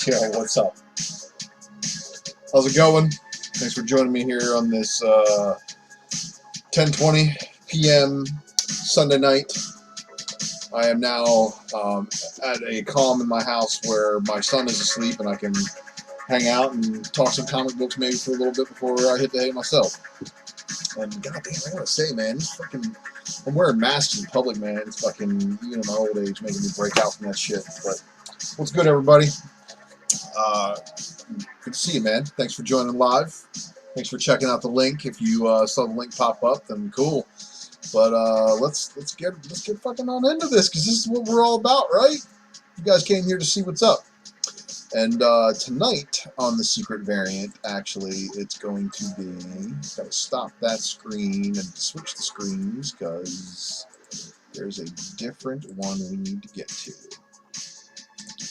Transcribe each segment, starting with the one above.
Yo, what's up? How's it going? Thanks for joining me here on this 10:20 p.m. Sunday night. I am now at a calm in my house where my son is asleep and I can hang out and talk some comic books maybe for a little bit before I hit the hay myself. And goddamn, I gotta say, man, this fucking, I'm wearing masks in public, man. It's fucking, even in my old age, making me break out from that shit. But what's good, everybody? Good to see you, man. Thanks for joining live. Thanks for checking out the link. If you saw the link pop up, then cool. But let's get fucking on into this, because this is what we're all about, right? You guys came here to see what's up. And tonight on the secret variant, actually, it's going to be, gotta stop that screen and switch the screens, because there's a different one we need to get to.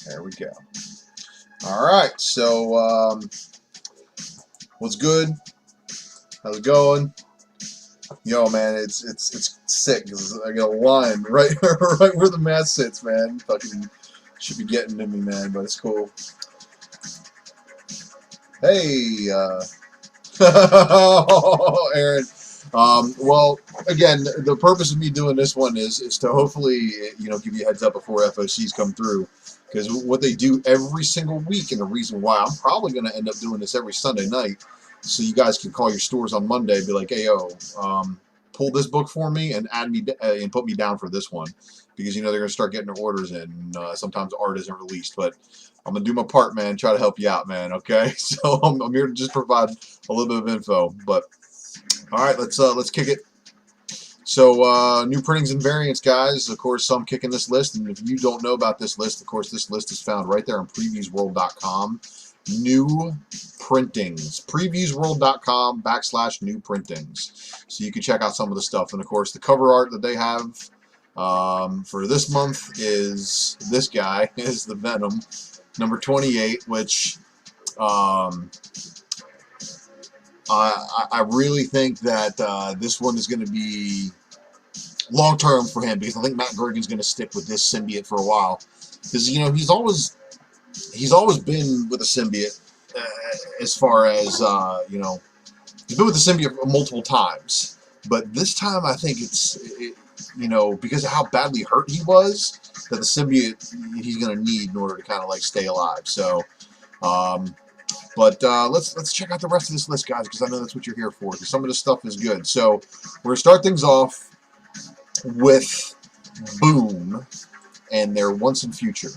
There we go. Alright, so what's good? How's it going? Yo, man, it's sick, because I got a line right right where the mat sits, man. Fucking should be getting to me, man, but it's cool. Hey, Aaron. Well, again, the purpose of me doing this one is to hopefully, you know, give you a heads up before FOCs come through. Because what they do every single week, and the reason why I'm probably going to end up doing this every Sunday night, so you guys can call your stores on Monday and be like, hey, yo, pull this book for me and add me and put me down for this one. Because, you know, they're going to start getting their orders in. And, sometimes art isn't released. But I'm going to do my part, man. Try to help you out, man. Okay? So I'm here to just provide a little bit of info. But, all right, let's kick it. So, new printings and variants, guys. Of course, I'm kicking this list. And if you don't know about this list, of course, this list is found right there on previewsworld.com. New printings. Previewsworld.com/new printings. So you can check out some of the stuff. And, of course, the cover art that they have for this month is this guy, is the Venom, number 28, which I really think that this one is going to be long term for him, because I think Matt Gergen's going to stick with this symbiote for a while, because, you know, he's always been with a symbiote, as far as you know, he's been with the symbiote multiple times, but this time I think you know, because of how badly hurt he was, that the symbiote he's going to need in order to kind of like stay alive. So but let's check out the rest of this list, guys, because I know that's what you're here for, because some of this stuff is good. So we're going to start things off with Boom and their Once and Future.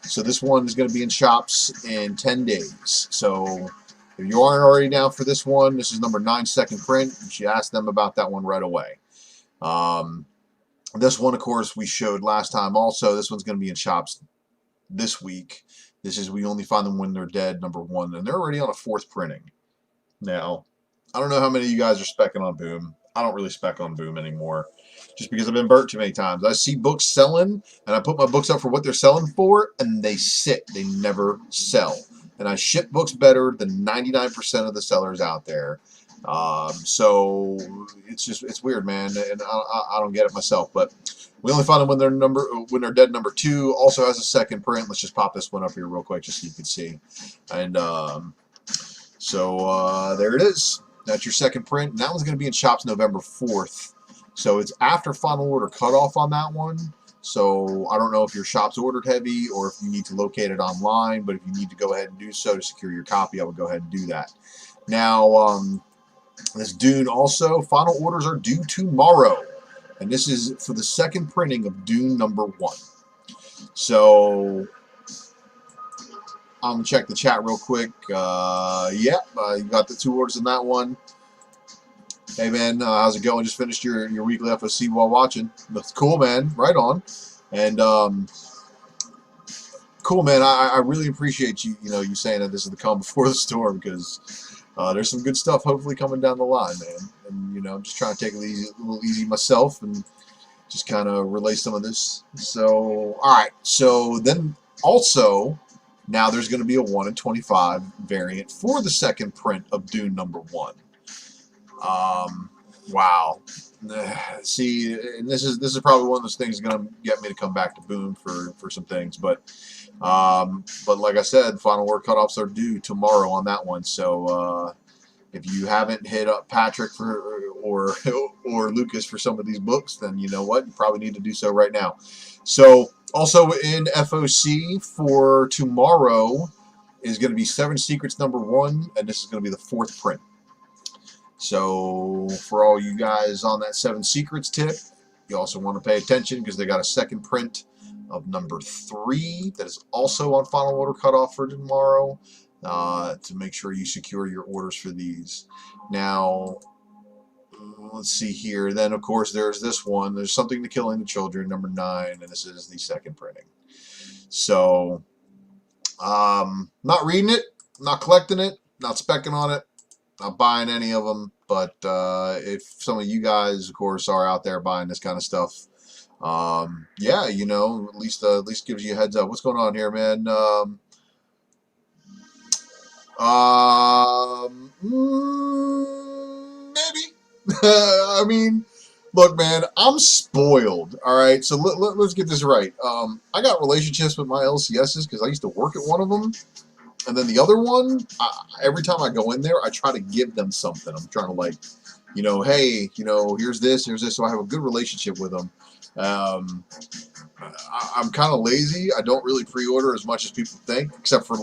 So this one is going to be in shops in 10 days. So if you aren't already down for this one, this is number 9, second print. You should ask them about that one right away. This one, of course, we showed last time also. This one's going to be in shops this week. This is We Only Find Them When They're Dead, number 1. And they're already on a 4th printing. Now, I don't know how many of you guys are specking on Boom. I don't really spec on Boom anymore, just because I've been burnt too many times. I see books selling, and I put my books up for what they're selling for, and they sit. They never sell. And I ship books better than 99% of the sellers out there. So it's weird, man, and I don't get it myself. But We Only Find Them When They're Dead, number 2, also has a 2nd print. Let's just pop this one up here real quick, just so you can see. And so there it is. That's your 2nd print. And that one's going to be in shops November 4th. So it's after final order cutoff on that one. So I don't know if your shop's ordered heavy or if you need to locate it online. But if you need to go ahead and do so to secure your copy, I would go ahead and do that. Now, this Dune also, final orders are due tomorrow. And this is for the 2nd printing of Dune number 1. So I'm gonna check the chat real quick. Yeah, you got the 2 orders in that one. Hey man, how's it going? Just finished your weekly FOC while watching. That's cool, man. Right on. And cool, man. I really appreciate you you saying that this is the calm before the storm, because there's some good stuff hopefully coming down the line, man. And I'm just trying to take it a little easy myself and just kind of relay some of this. So all right. So then also now there's going to be a 1 in 25 variant for the second print of Dune #1. Wow. See, and this is probably one of those things going to get me to come back to Boom for some things, but like I said, final word cutoffs are due tomorrow on that one. So if you haven't hit up Patrick or Lucas for some of these books, then you know what, you probably need to do so right now. So also in FOC for tomorrow is going to be 7 Secrets #1, and this is going to be the 4th print. So for all you guys on that 7 Secrets tip, you also want to pay attention because they got a second print of #3 that is also on final order cutoff for tomorrow, to make sure you secure your orders for these. Now, let's see here. Then, of course, there's this one. There's Something to Killing the Children, #9, and this is the second printing. So, not reading it, not collecting it, not specking on it, not buying any of them, but if some of you guys, of course, are out there buying this kind of stuff, yeah, at least gives you a heads up. What's going on here, man? Maybe. I mean, look, man, I'm spoiled. All right, so let's get this right. I got relationships with my LCSs because I used to work at one of them. And then the other one, every time I go in there, I try to give them something. I'm trying to hey, here's this. So I have a good relationship with them. I'm kind of lazy. I don't really pre-order as much as people think, except for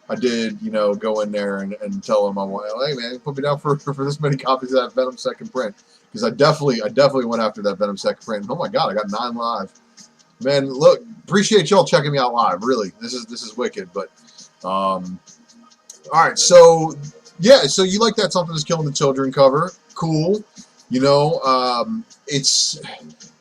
I did, go in there and tell them hey man, put me down for this many copies of that Venom second print, because I definitely went after that Venom second print. And oh my god, I got 9 live. Man, look, appreciate y'all checking me out live. Really, this is wicked, but. All right, so yeah, so you like that Something is Killing the Children cover? Cool. It's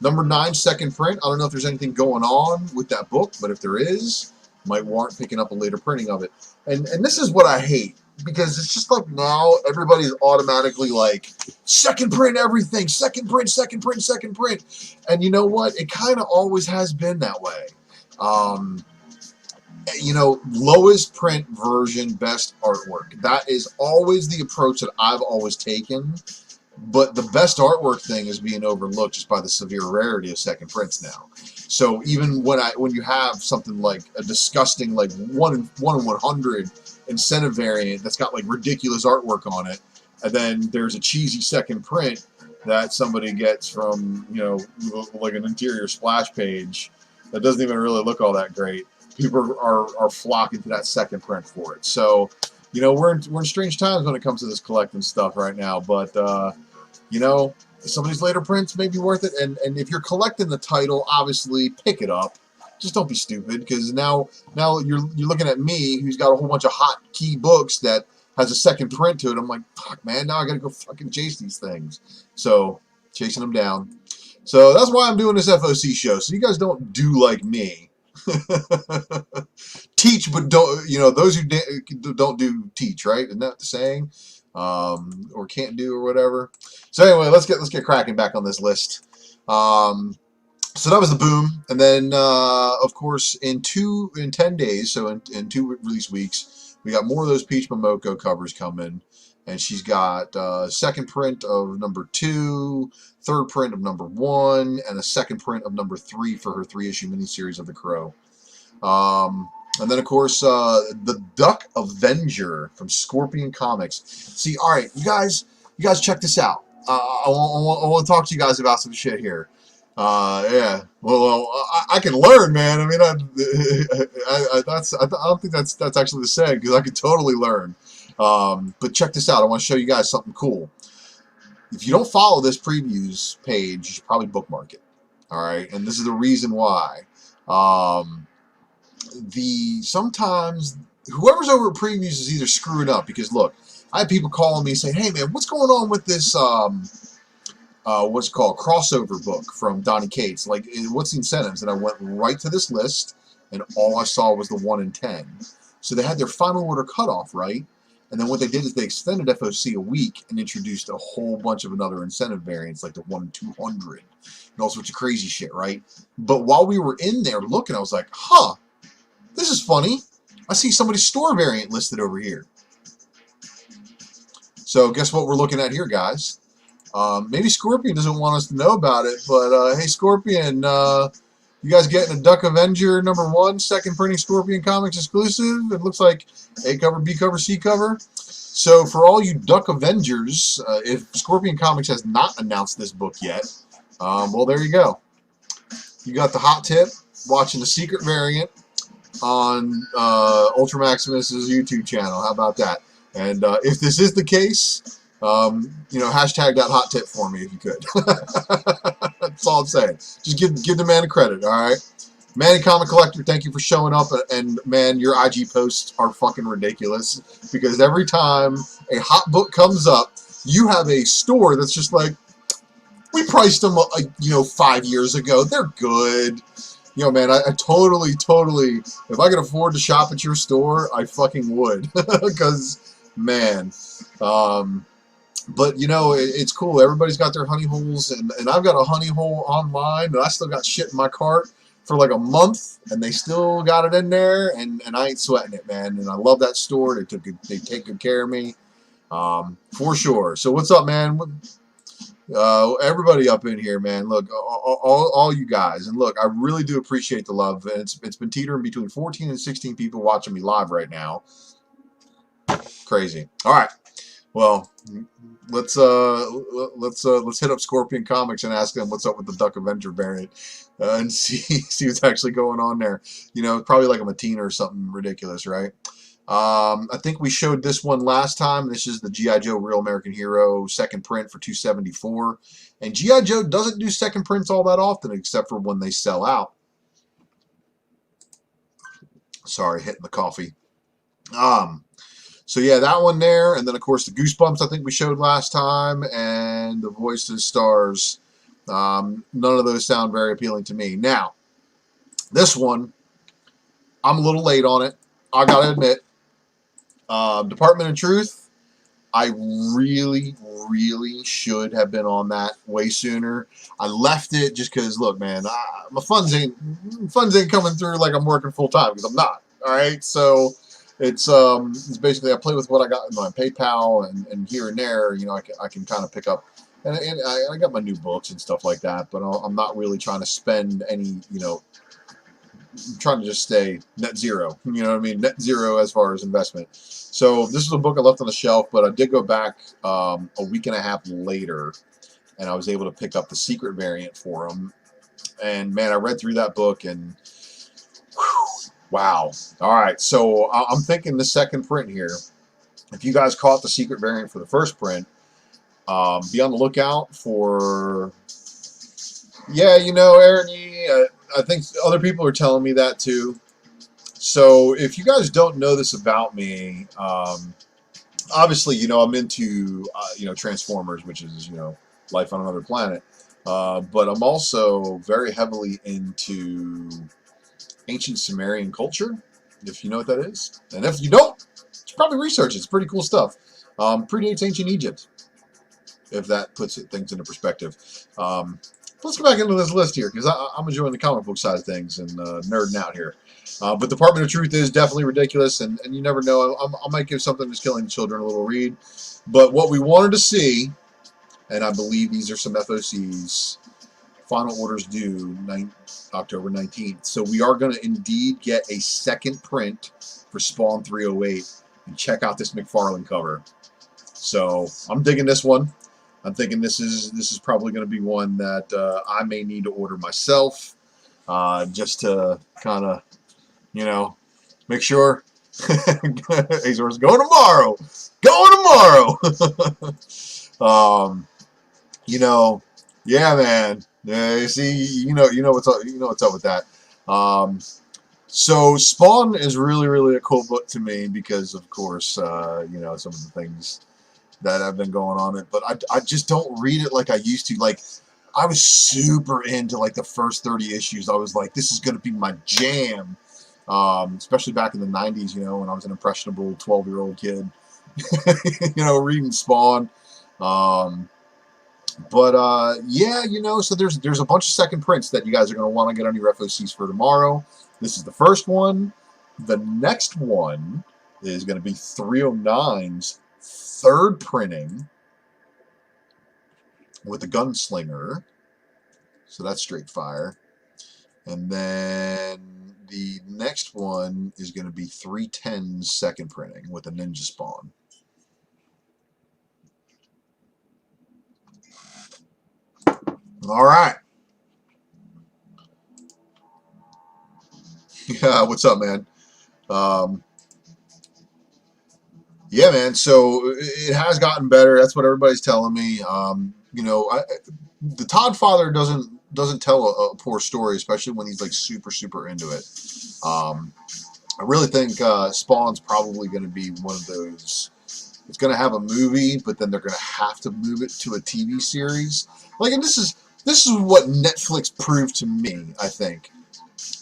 #9 second print. I don't know if there's anything going on with that book, but if there is, might warrant picking up a later printing of it. And this is what I hate, because it's just like now everybody's automatically like second print everything, second print, second print, second print. And you know what? It kind of always has been that way. Lowest print version, best artwork. That is always the approach that I've always taken. But the best artwork thing is being overlooked just by the severe rarity of second prints now. So even when you have something like a disgusting 1 in 100 incentive variant that's got ridiculous artwork on it, and then there's a cheesy second print that somebody gets from an interior splash page that doesn't even really look all that great. People are flocking to that second print for it. So, we're in strange times when it comes to this collecting stuff right now. But, some of these later prints may be worth it. And if you're collecting the title, obviously pick it up. Just don't be stupid, because now you're looking at me, who's got a whole bunch of hot key books that has a second print to it. I'm like, fuck, man, now I gotta go fucking chase these things. So, chasing them down. So that's why I'm doing this FOC show. So you guys don't do like me. Teach, but don't, those who don't do teach, right? Isn't that the saying? Or can't do, or whatever. So anyway, let's get cracking back on this list. So that was the Boom, and then of course in 10 days, so in 2 release weeks, we got more of those Peach Momoko covers coming. And she's got second print of #2, third print of #1, and a second print of #3 for her 3-issue miniseries of The Crow. And then, of course, the Duck Avenger from Scorpion Comics. See, all right, you guys check this out. I want to talk to you guys about some shit here. Yeah. Well, I can learn, man. I mean, I don't think that's actually the saying, because I could totally learn. But check this out. I want to show you guys something cool. If you don't follow this previews page, you should probably bookmark it. All right, and this is the reason why. Um, sometimes whoever's over at previews is either screwing up, because look, I have people calling me saying, "Hey man, what's going on with this what's it called, crossover book from Donnie Cates? Like, what's the incentives?" And I went right to this list, and all I saw was the 1 in 10. So they had their final order cutoff, right? And then what they did is they extended FOC a week and introduced a whole bunch of another incentive variants, like the 1 in 200 and all sorts of crazy shit, right? But while we were in there looking, I was like, huh, this is funny. I see somebody's store variant listed over here. So guess what we're looking at here, guys? Maybe Scorpion doesn't want us to know about it, but hey, Scorpion, you guys getting a Duck Avenger #1 second printing Scorpion Comics exclusive? It looks like A cover, B cover, C cover. So for all you Duck Avengers, if Scorpion Comics has not announced this book yet, well, there you go. You got the hot tip watching the secret variant on Ultra Maximus's YouTube channel. How about that? And if this is the case, you know, hashtag that hot tip for me if you could. That's all I'm saying. Just give the man a credit, all right? Manny Comic Collector, thank you for showing up. And man, your IG posts are fucking ridiculous, because every time a hot book comes up, you have a store that's just like, we priced them, you know, 5 years ago. They're good. You know, man, I totally, if I could afford to shop at your store, I fucking would. Because, man, but, you know, it's cool. Everybody's got their honey holes, and I've got a honey hole online, but I still got shit in my cart for like a month, and they still got it in there, and I ain't sweating it, man. And I love that store. They take good care of me, for sure. So what's up, man? Everybody up in here, man. Look, all you guys, and look, I really do appreciate the love. And it's been teetering between 14 and 16 people watching me live right now. Crazy. All right. Well, let's hit up Scorpion Comics and ask them what's up with the Duck Avenger variant, and see what's actually going on there. You know, probably like a Matina or something ridiculous, right? I think we showed this one last time. This is the G.I. Joe Real American Hero second print for $274, and G.I. Joe doesn't do second prints all that often, except for when they sell out. Sorry, hitting the coffee. So yeah, that one there, and then of course the Goosebumps I think we showed last time, and the Voices Stars. None of those sound very appealing to me. Now, this one, I'm a little late on it, I gotta admit. Department of Truth, I really should have been on that way sooner. I left it just because, look, man, my funds ain't coming through like I'm working full time, because I'm not. All right, so it's basically I play with what I got in my PayPal, and here and there, you know, I can kind of pick up, and I got my new books and stuff like that, but I'm not really trying to spend any, you know. I'm trying to just stay net zero, you know what I mean? Net zero as far as investment. So this is a book I left on the shelf, but I did go back a week and a half later, and I was able to pick up the secret variant for them. And man, I read through that book, and whew, wow. All right, so I'm thinking the second print here. If you guys caught the secret variant for the first print, be on the lookout for. Yeah, you know, Aaron, I think other people are telling me that too. So if you guys don't know this about me, obviously, you know, I'm into, you know, Transformers, which is, you know, life on another planet. But I'm also very heavily into ancient Sumerian culture, if you know what that is. And if you don't, you probably research it. It's pretty cool stuff. Predates ancient Egypt, if that puts things into perspective. Let's go back into this list here, because I'm enjoying the comic book side of things and nerding out here. But Department of Truth is definitely ridiculous, and you never know. I might give something that's killing children a little read. But what we wanted to see, and I believe these are some FOCs, final orders due October 19th. So we are going to indeed get a second print for Spawn 308. And check out this McFarlane cover. So I'm digging this one. I'm thinking this is probably going to be one that I may need to order myself, just to kind of, you know, make sure. Azor's going tomorrow. You know, yeah, man. Yeah, see, you know what's up. You know what's up with that. So Spawn is really, really a cool book to me because, of course, you know, some of the things that have been going on it. But I just don't read it like I used to. Like, I was super into, like, the first 30 issues. I was like, this is going to be my jam. Especially back in the 90s, you know, when I was an impressionable 12-year-old kid, you know, reading Spawn. Yeah, you know, so there's a bunch of second prints that you guys are going to want to get on your FOCs for tomorrow. This is the first one. The next one is going to be 309's third printing with the Gunslinger. So that's straight fire. And then the next one is going to be 310's second printing with a Ninja Spawn. All right. Yeah, what's up, man? Yeah, man. So it has gotten better. That's what everybody's telling me. You know, the Todd father doesn't tell a poor story, especially when he's like super into it. I really think Spawn's probably going to be one of those. It's going to have a movie, but then they're going to have to move it to a TV series. Like, and this is what Netflix proved to me. I think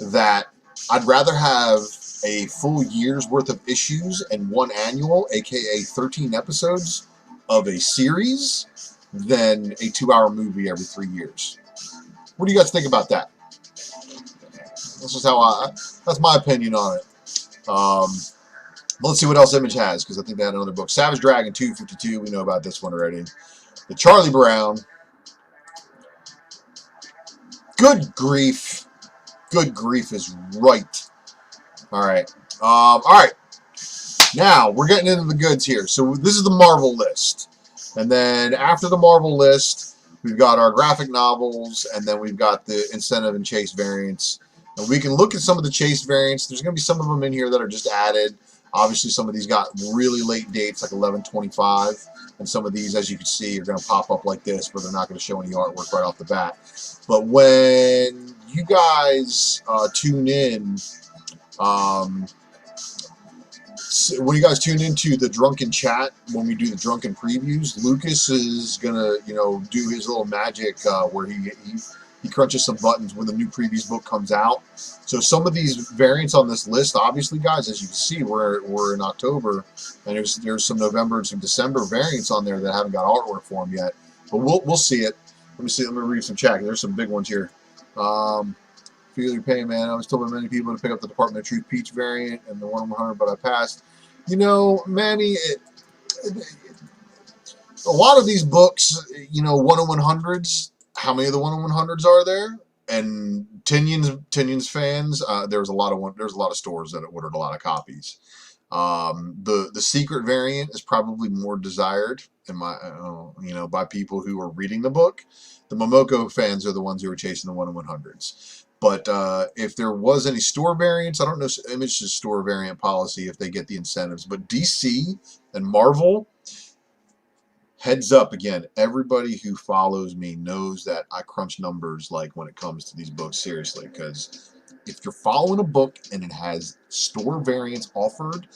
that I'd rather have a full year's worth of issues and one annual, aka 13 episodes of a series, than a 2-hour movie every 3 years. What do you guys think about that? This is how that's my opinion on it. Let's see what else Image has, because I think they had another book. Savage Dragon 252, we know about this one already. The Charlie Brown. Good grief. Good grief is right. All right. All right. Now, we're getting into the goods here. So this is the Marvel list. And then after the Marvel list, we've got our graphic novels, and then we've got the incentive and chase variants. And we can look at some of the chase variants. There's going to be some of them in here that are just added. Obviously, some of these got really late dates, like 11/25. And some of these, as you can see, are going to pop up like this, but they're not going to show any artwork right off the bat. But when you guys tune in, when you guys tune into the drunken chat, when we do the drunken previews, Lucas is gonna, you know, do his little magic where he crunches some buttons when the new previews book comes out. So some of these variants on this list, obviously, guys, as you can see, we're in October, and there's some November and some December variants on there that haven't got artwork for them yet. But we'll see it. Let me see. Let me read some chat. There's some big ones here. Feel your pain, man. I was told by many people to pick up the Department of Truth Peach variant and the 1/100, but I passed. You know, Manny, a lot of these books, you know, 1/100s, how many of the 1/100s are there? And Tinian's fans, there's a lot of stores that ordered a lot of copies. The secret variant is probably more desired in my, you know, by people who are reading the book. The Momoko fans are the ones who are chasing the 1/100s. But if there was any store variants, I don't know Image's store variant policy if they get the incentives. But DC and Marvel, heads up again, everybody who follows me knows that I crunch numbers like when it comes to these books seriously, because if you're following a book and it has store variants offered,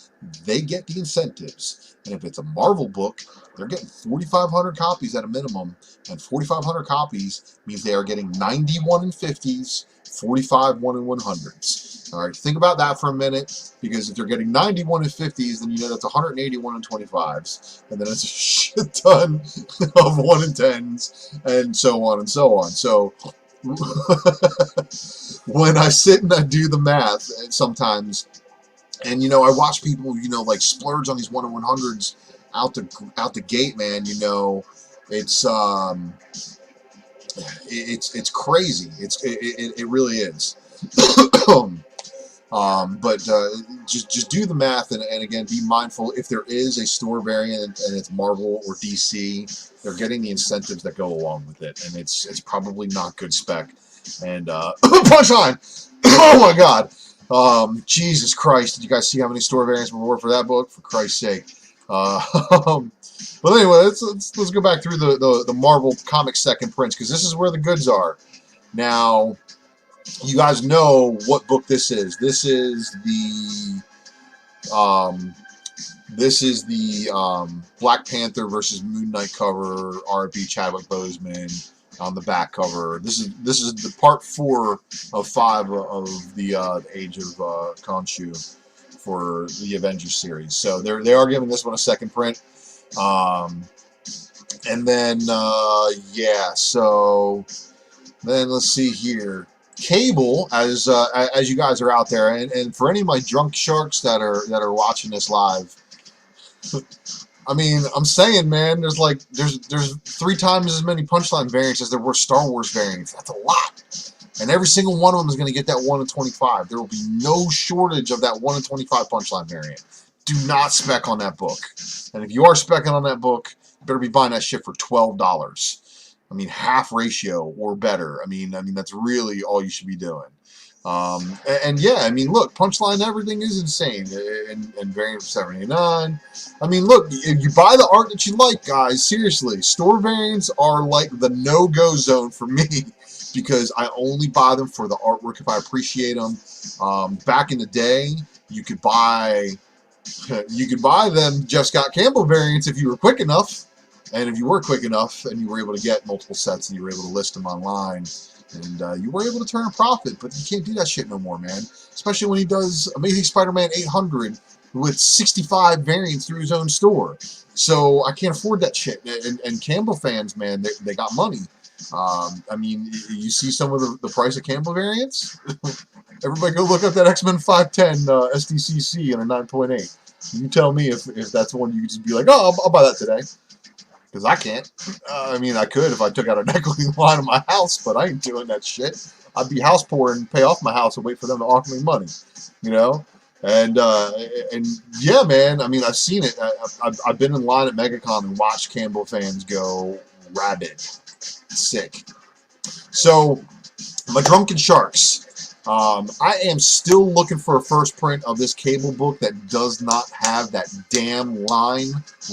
they get the incentives. And if it's a Marvel book, they're getting 4,500 copies at a minimum, and 4,500 copies means they are getting 91 and 50s, 45 1/100s. All right, think about that for a minute, because if they're getting 91 and 50s, then you know that's 181 and 25s, and then it's a shit ton of 1 and 10s, and so on and so on. So when I sit and I do the math sometimes, and you know, I watch people, you know, like splurge on these 1/100s out the gate, man. You know, it's crazy. It really is. But just do the math, and again, be mindful. If there is a store variant and it's Marvel or DC, they're getting the incentives that go along with it, and it's probably not good spec. And punchline! Oh my God! Jesus Christ! Did you guys see how many store variants were for that book? For Christ's sake! But anyway, let's go back through the Marvel comic second prints, because this is where the goods are. Now, you guys know what book this is. This is the Black Panther versus Moon Knight cover. R.I.P. Chadwick Boseman on the back cover. This is the part 4 of 5 of the Age of Khonshu for the Avengers series. So they are giving this one a second print. And then yeah, so then let's see here. Cable, as you guys are out there, and for any of my drunk sharks that are watching this live, I mean, I'm saying, man, there's 3 times as many Punchline variants as there were Star Wars variants. That's a lot, and every single one of them is going to get that 1 in 25. There will be no shortage of that 1 in 25 Punchline variant. Do not spec on that book, and if you are specking on that book, you better be buying that shit for $12. I mean, half ratio or better. I mean, that's really all you should be doing. And yeah, I mean, look, Punchline, everything is insane. And variant for $79. I mean, look, if you buy the art that you like, guys, seriously, store variants are like the no-go zone for me because I only buy them for the artwork if I appreciate them. Back in the day, you could buy them Jeff Scott Campbell variants if you were quick enough. And if you were quick enough and you were able to get multiple sets and you were able to list them online, and you were able to turn a profit, but you can't do that shit no more, man. Especially when he does Amazing Spider-Man 800 with 65 variants through his own store. So I can't afford that shit. And Campbell fans, man, they got money. I mean, you see some of the price of Campbell variants? Everybody go look up that X-Men 510 SDCC and a 9.8. You tell me if that's one you could just be like, oh, I'll buy that today. Because I can't. I mean, I could if I took out an equity line on my house, but I ain't doing that shit. I'd be house poor and pay off my house and wait for them to offer me money, you know? And yeah, man, I mean, I've seen it. I've been in line at MegaCon and watched Campbell fans go rabid. Sick. So, my Drunken Sharks. I am still looking for a first print of this Cable book that does not have that damn line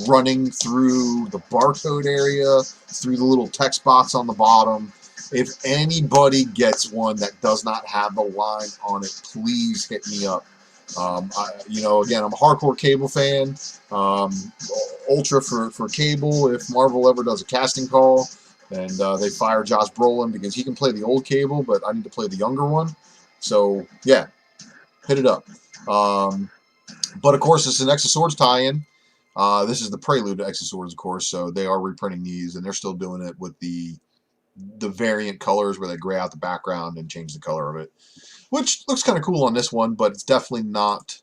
running through the barcode area, through the little text box on the bottom. If anybody gets one that does not have the line on it, please hit me up. You know, again, I'm a hardcore Cable fan. Ultra for Cable if Marvel ever does a casting call and they fire Josh Brolin because he can play the old Cable, but I need to play the younger one. So, yeah, hit it up. But, of course, it's an X of Swords tie-in. This is the prelude to X of Swords, of course, so they are reprinting these, and they're still doing it with the variant colors where they gray out the background and change the color of it, which looks kind of cool on this one, but it's definitely not,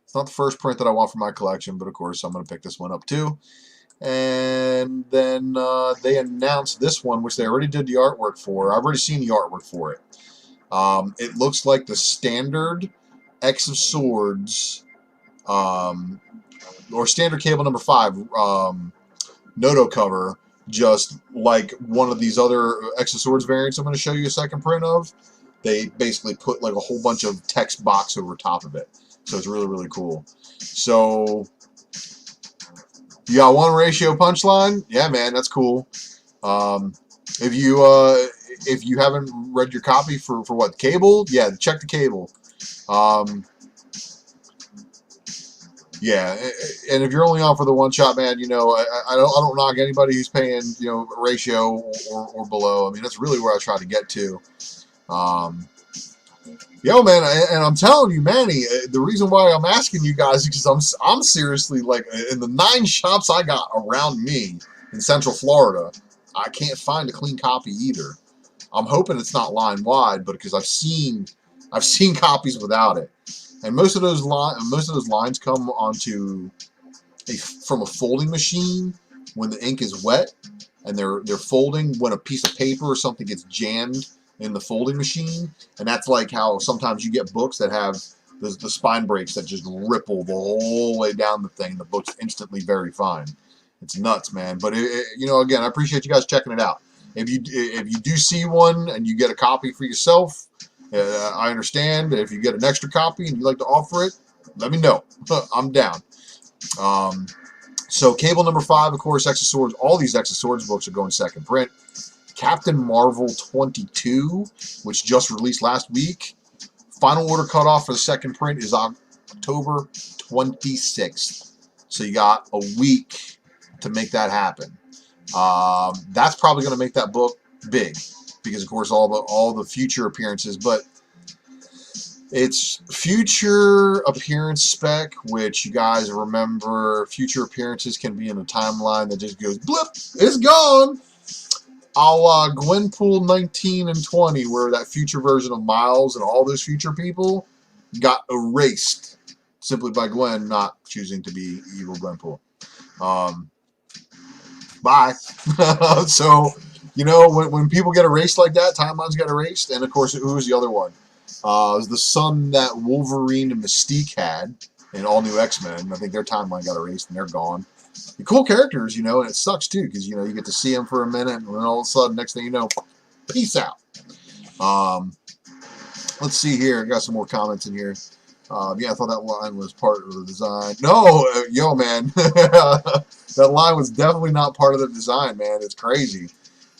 it's not the first print that I want for my collection, but, of course, I'm going to pick this one up, too. And then they announced this one, which they already did the artwork for. I've already seen the artwork for it. It looks like the standard X of Swords, or standard Cable number 5 Noto cover, just like one of these other X of Swords variants I'm going to show you a second print of. They basically put like a whole bunch of text box over top of it. So it's really, really cool. So, you got 1 ratio Punchline? Yeah, man, that's cool. If you haven't read your copy for what, Cable? Yeah, check the Cable. Yeah, and if you're only on for the one shot, man, you know, I don't knock anybody who's paying, you know, ratio or below. I mean, that's really where I try to get to. Yo, man, and I'm telling you, Manny, the reason why I'm asking you guys is because I'm seriously, like, in the 9 shops I got around me in Central Florida, I can't find a clean copy either. I'm hoping it's not line wide, but because I've seen copies without it, and most of those lines come onto from a folding machine when the ink is wet, and they're folding when a piece of paper or something gets jammed in the folding machine, and that's like how sometimes you get books that have the spine breaks that just ripple the whole way down the thing. The book's instantly very fine. It's nuts, man. But you know, again, I appreciate you guys checking it out. If you do see one and you get a copy for yourself, I understand. If you get an extra copy and you'd like to offer it, let me know. I'm down. So Cable number 5, of course, X of Swords. All these X of Swords books are going second print. Captain Marvel 22, which just released last week. Final order cutoff for the second print is October 26th. So you got a week to make that happen. That's probably going to make that book big because, of course, all the future appearances. But it's future appearance spec, which you guys remember. Future appearances can be in a timeline that just goes blip. It's gone. A la Gwenpool 19 and 20, where that future version of Miles and all those future people got erased simply by Gwen not choosing to be evil Gwenpool. Bye. So, you know, when people get erased like that, timelines get erased. And, of course, who was the other one? It was the son that Wolverine and Mystique had in All New X-Men. I think their timeline got erased and they're gone. They're cool characters, you know, and it sucks too because, you know, you get to see them for a minute and then all of a sudden, next thing you know, peace out. Let's see here. I got some more comments in here. Yeah, I thought that line was part of the design. No, yo, man. That line was definitely not part of the design, man. It's crazy.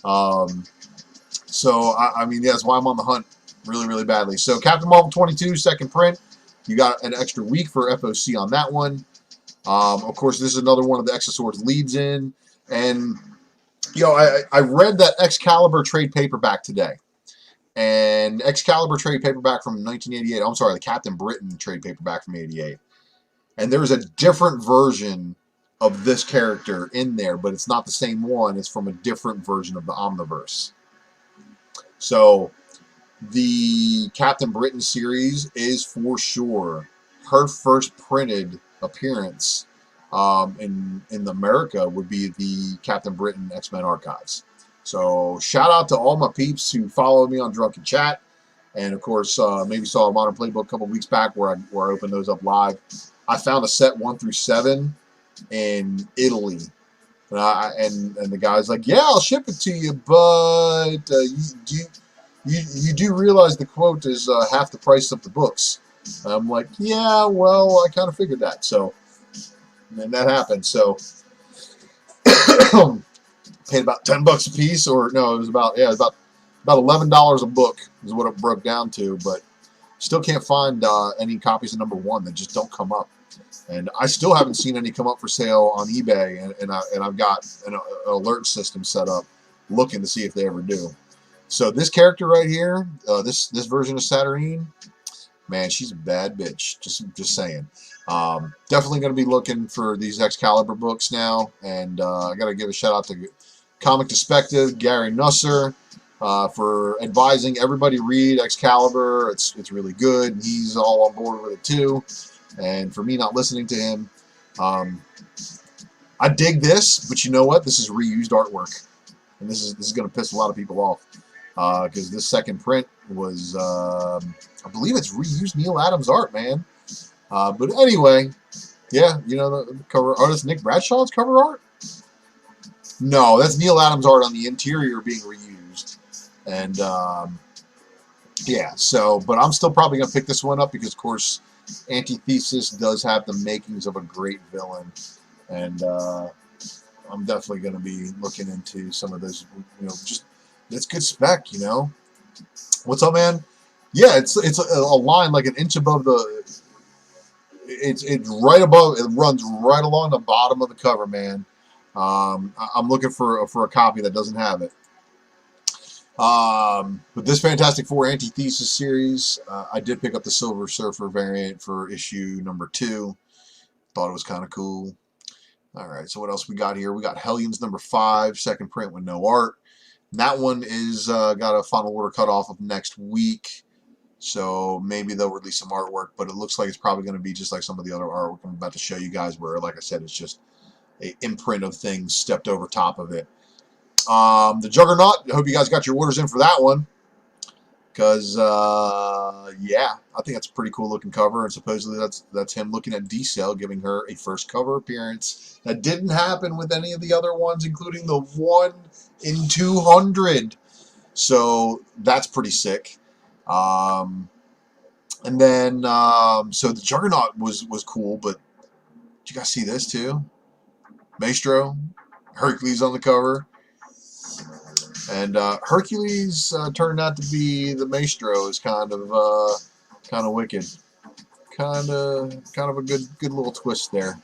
So, I mean, yeah, that's why I'm on the hunt really, really badly. So, Captain Marvel 22, second print. You got an extra week for FOC on that one. Of course, this is another one of the Exoswords leads in. And, you know, I read that Excalibur trade paperback today. And Excalibur trade paperback from 1988. I'm sorry, the Captain Britain trade paperback from 88. And there's a different version of this character in there, but it's not the same one. It's from a different version of the Omniverse. So the Captain Britain series is for sure her first printed appearance in America would be the Captain Britain X-Men Archives. So shout out to all my peeps who follow me on Drunken Chat, and of course maybe saw a Modern Playbook a couple weeks back where I opened those up live. I found a set 1 through 7 in Italy, and the guy's like, "Yeah, I'll ship it to you, but you do realize the quote is half the price of the books." And I'm like, "Yeah, well, I kind of figured that." So, and that happened. So. Paid about $10 a piece, or no, it was about $11 a book is what it broke down to. But still can't find any copies of #1 that just don't come up, and I still haven't seen any come up for sale on eBay. And I've got an alert system set up, looking to see if they ever do. So this character right here, this version of Saturnine, man, she's a bad bitch. Just saying. Definitely going to be looking for these Excalibur books now, and I got to give a shout out to Comic Perspective, Gary Nusser, for advising everybody read Excalibur. It's really good. He's all on board with it too. And for me not listening to him, I dig this, but you know what? This is reused artwork, and this is going to piss a lot of people off because this second print was, I believe it's reused Neil Adams art, man. But anyway, yeah, you know, the cover artist Nick Bradshaw's cover art. No, that's Neil Adams art on the interior being reused. And, yeah, so, but I'm still probably going to pick this one up because, of course, Antithesis does have the makings of a great villain. And I'm definitely going to be looking into some of those, you know, just, it's good spec, you know. What's up, man? Yeah, it's a line like an inch above the, it's right above, it runs right along the bottom of the cover, man. I'm looking for a copy that doesn't have it. But this Fantastic Four Antithesis series, I did pick up the Silver Surfer variant for issue #2. Thought it was kind of cool. Alright, so what else we got here? We got Hellions #5, second print with no art. That one is got a final order cut off of next week. So maybe they'll release some artwork, but it looks like it's probably going to be just like some of the other artwork I'm about to show you guys where, like I said, it's just an imprint of things stepped over top of it. The Juggernaut, I hope you guys got your orders in for that one. Because, yeah, I think that's a pretty cool looking cover. And supposedly that's him looking at D-Cell, giving her a first cover appearance. That didn't happen with any of the other ones, including the 1 in 200. So that's pretty sick. And then, so the Juggernaut was cool, but did you guys see this too? Maestro, Hercules on the cover. And Hercules turned out to be the Maestro. Is kind of wicked. Kind of a good little twist there.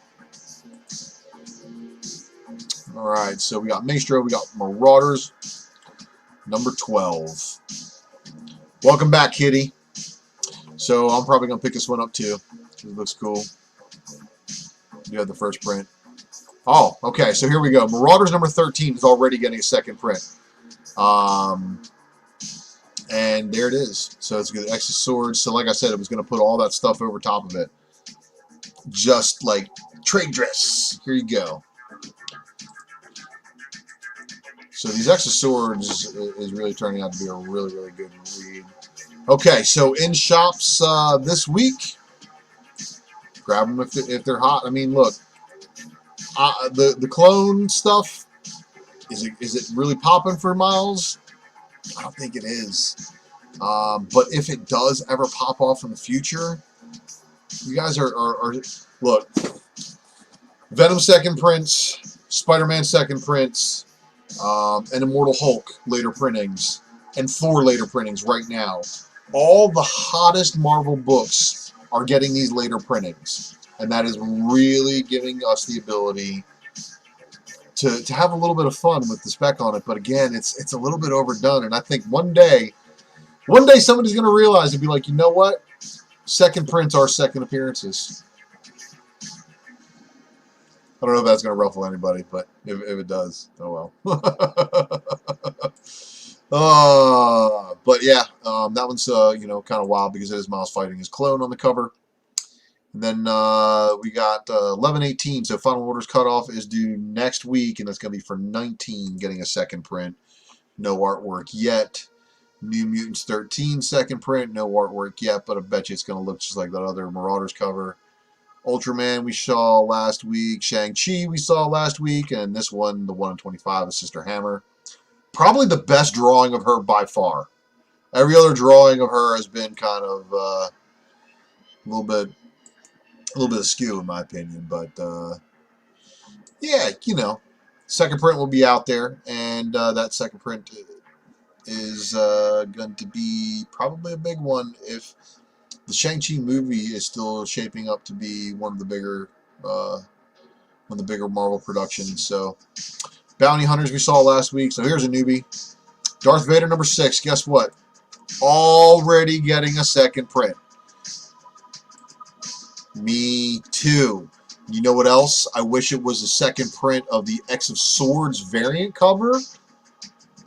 All right, so we got Maestro, we got Marauders, number 12. Welcome back, Kitty. So I'm probably gonna pick this one up too. It looks cool. You have the first print. Oh, okay. So here we go. Marauders number 13 is already getting a second print. And there it is. So it's good. X of Swords. So like I said, it was going to put all that stuff over top of it. Just like trade dress. Here you go. So these X of Swords is really turning out to be a really, really good read. Okay, so in shops this week, grab them if they're hot. I mean, look, the clone stuff, is it really popping for Miles? I don't think it is. But if it does ever pop off in the future, you guys are look, Venom second prints, Spider-Man second prints, and Immortal Hulk later printings, and Thor later printings right now. All the hottest Marvel books are getting these later printings, and that is really giving us the ability to have a little bit of fun with the spec on it. But again, it's a little bit overdone, and I think one day somebody's going to realize and be like, you know what? Second prints are second appearances. I don't know if that's going to ruffle anybody, but if it does, oh well. But yeah, that one's kind of wild because it is Miles fighting his clone on the cover. And then we got 11/18, so Final Orders cutoff is due next week, and that's going to be for 19 getting a second print. No artwork yet. New Mutants 13 second print, no artwork yet, but I bet you it's going to look just like that other Marauders cover. Ultraman we saw last week. Shang-Chi we saw last week, and this one, the 1 in 25, is Sister Hammer. Probably the best drawing of her by far. Every other drawing of her has been kind of a little bit askew in my opinion, but yeah, second print will be out there, and that second print is going to be probably a big one if the Shang-Chi movie is still shaping up to be one of the bigger Marvel productions. So Bounty Hunters we saw last week. So here's a newbie. Darth Vader number 6. Guess what? Already getting a second print. Me too. You know what else? I wish it was a second print of the X of Swords variant cover.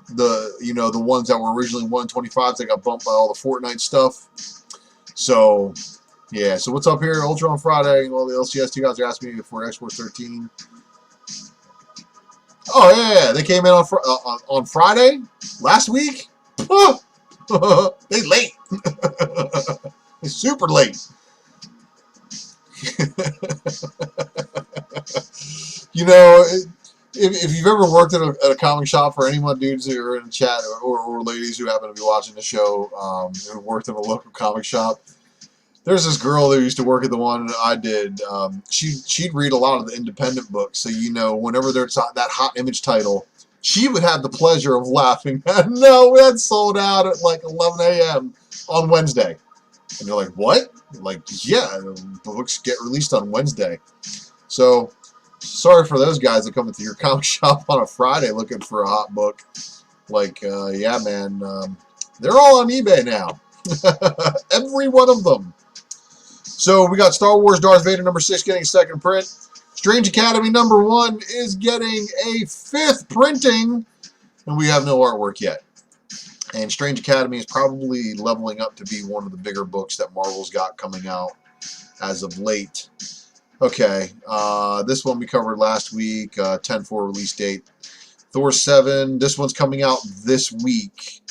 The ones that were originally 125s that got bumped by all the Fortnite stuff. So yeah. So what's up here? Ultra on Friday. All the LCS you guys are asking me for X-Force 13. Oh yeah, they came in on Friday last week. They late. They super late. If you've ever worked at a comic shop, for anyone dudes who are in the chat or ladies who happen to be watching the show, who worked in a local comic shop, there's this girl that used to work at the one I did. She'd read a lot of the independent books, so whenever there's that hot image title, she would have the pleasure of laughing. No, we had sold out at like 11 a.m. on Wednesday. And you're like, what? Like, yeah, the books get released on Wednesday. So, sorry for those guys that come into your comic shop on a Friday looking for a hot book. Like, yeah, man, they're all on eBay now. Every one of them. So, we got Star Wars Darth Vader number 6 getting a second print. Strange Academy number 1 is getting a 5th printing. And we have no artwork yet. And Strange Academy is probably leveling up to be one of the bigger books that Marvel's got coming out as of late. Okay, this one we covered last week, 10/4 release date. Thor 7, this one's coming out this week.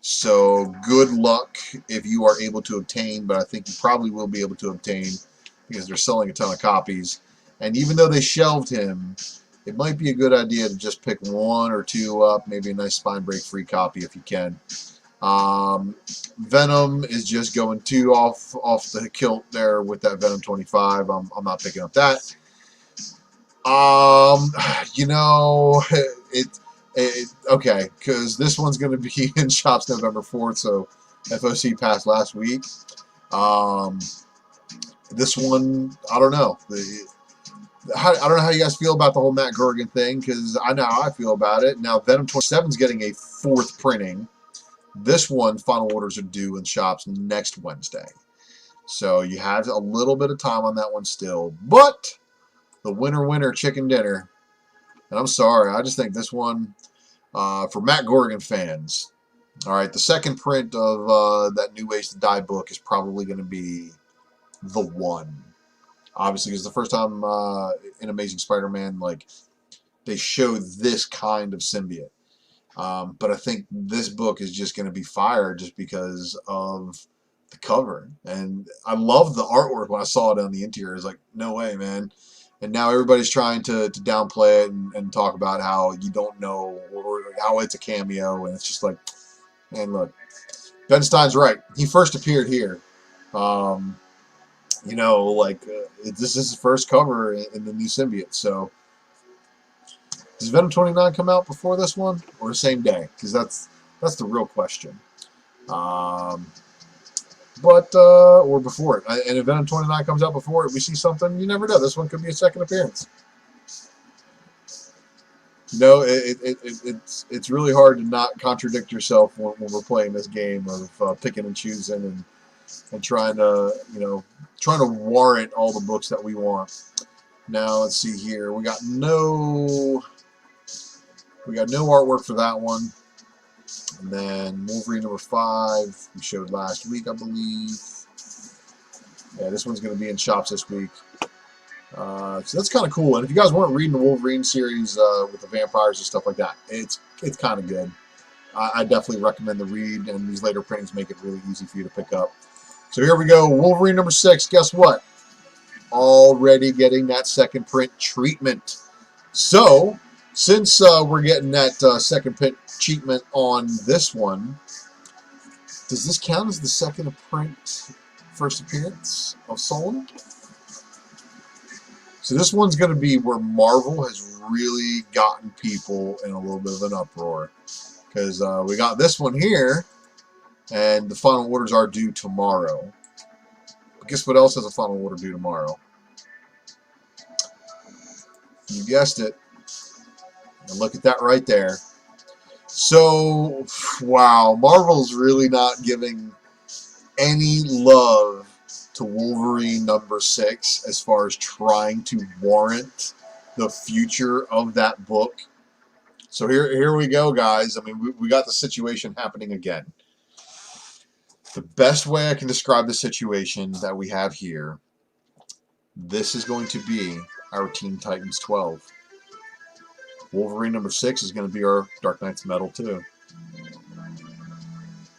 So good luck if you are able to obtain, but I think you probably will be able to obtain because they're selling a ton of copies. And even though they shelved him, it might be a good idea to just pick 1 or 2 up, maybe a nice spine break free copy if you can. Venom is just going 2 off the kilt there with that Venom 25. I'm not picking up that. Okay, because this one's going to be in shops November 4th, so FOC passed last week. This one, I don't know. I don't know how you guys feel about the whole Matt Gergen thing, because I know how I feel about it. Now, Venom 27 is getting a 4th printing. This one, final orders are due in shops next Wednesday. So you have a little bit of time on that one still. But the winner, chicken dinner. And I'm sorry, I just think this one, for Matt Gergen fans, all right, the second print of that New Ways to Die book is probably going to be the one. Obviously, because the first time in Amazing Spider-Man, like, they showed this kind of symbiote. But I think this book is just going to be fire just because of the cover. And I love the artwork when I saw it on the interior. It's like, no way, man. And now everybody's trying to downplay it and talk about how you don't know or how it's a cameo. And it's just like, man, look, Ben Stein's right. He first appeared here. You know, like, this is his first cover in the new symbiote. So, does Venom 29 come out before this one or the same day? Because that's the real question. Or before it. And if Venom 29 comes out before it, we see something, you never know. This one could be a second appearance. No, it's really hard to not contradict yourself when we're playing this game of picking and choosing and trying to warrant all the books that we want. Now let's see here. We got no artwork for that one. And then Wolverine number 5 we showed last week, I believe. Yeah, this one's going to be in shops this week. So that's kind of cool. And if you guys weren't reading the Wolverine series with the vampires and stuff like that, it's kind of good. I definitely recommend the read, and these later printings make it really easy for you to pick up. So here we go, Wolverine number 6. Guess what? Already getting that second print treatment. So, since we're getting that second print treatment on this one, does this count as the second print first appearance of Solon? So this one's going to be where Marvel has really gotten people in a little bit of an uproar. Because we got this one here, and the final orders are due tomorrow. But guess what else has a final order due tomorrow? You guessed it. And look at that right there. So, wow, Marvel's really not giving any love to Wolverine number 6 as far as trying to warrant the future of that book. So here we go, guys. I mean, we got the situation happening again. The best way I can describe the situation that we have here, this is going to be our Teen Titans 12. Wolverine number 6 is going to be our Dark Knight's Metal 2.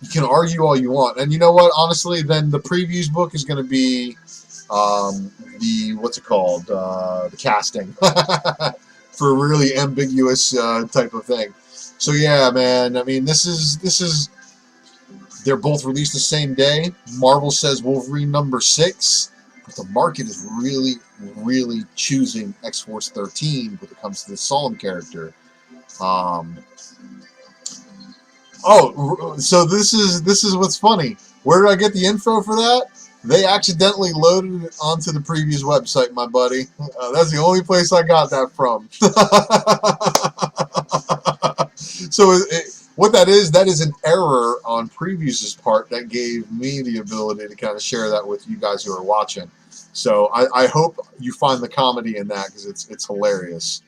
You can argue all you want. And you know what? Honestly, then the previews book is going to be the casting. For a really ambiguous type of thing. So yeah, man, I mean, this is they're both released the same day. Marvel says Wolverine number 6, but the market is really choosing X-Force 13 when it comes to the Solon character. So this is what's funny. Where did I get the info for that? They accidentally loaded it onto the previews website, my buddy. That's the only place I got that from. So what that is an error on Previews' part that gave me the ability to kind of share that with you guys who are watching. So I hope you find the comedy in that, because it's hilarious.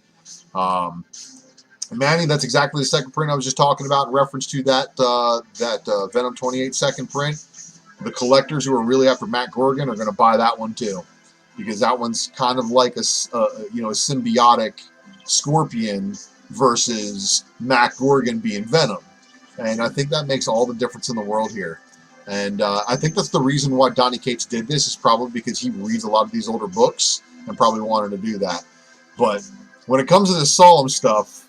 Manny, that's exactly the second print I was just talking about in reference to that Venom 28 second print. The collectors who are really after Matt Gergen are going to buy that one too, because that one's kind of like a symbiotic Scorpion versus Matt Gergen being Venom, and I think that makes all the difference in the world here. And I think that's the reason why Donny Cates did this, is probably because he reads a lot of these older books and probably wanted to do that. But when it comes to the solemn stuff,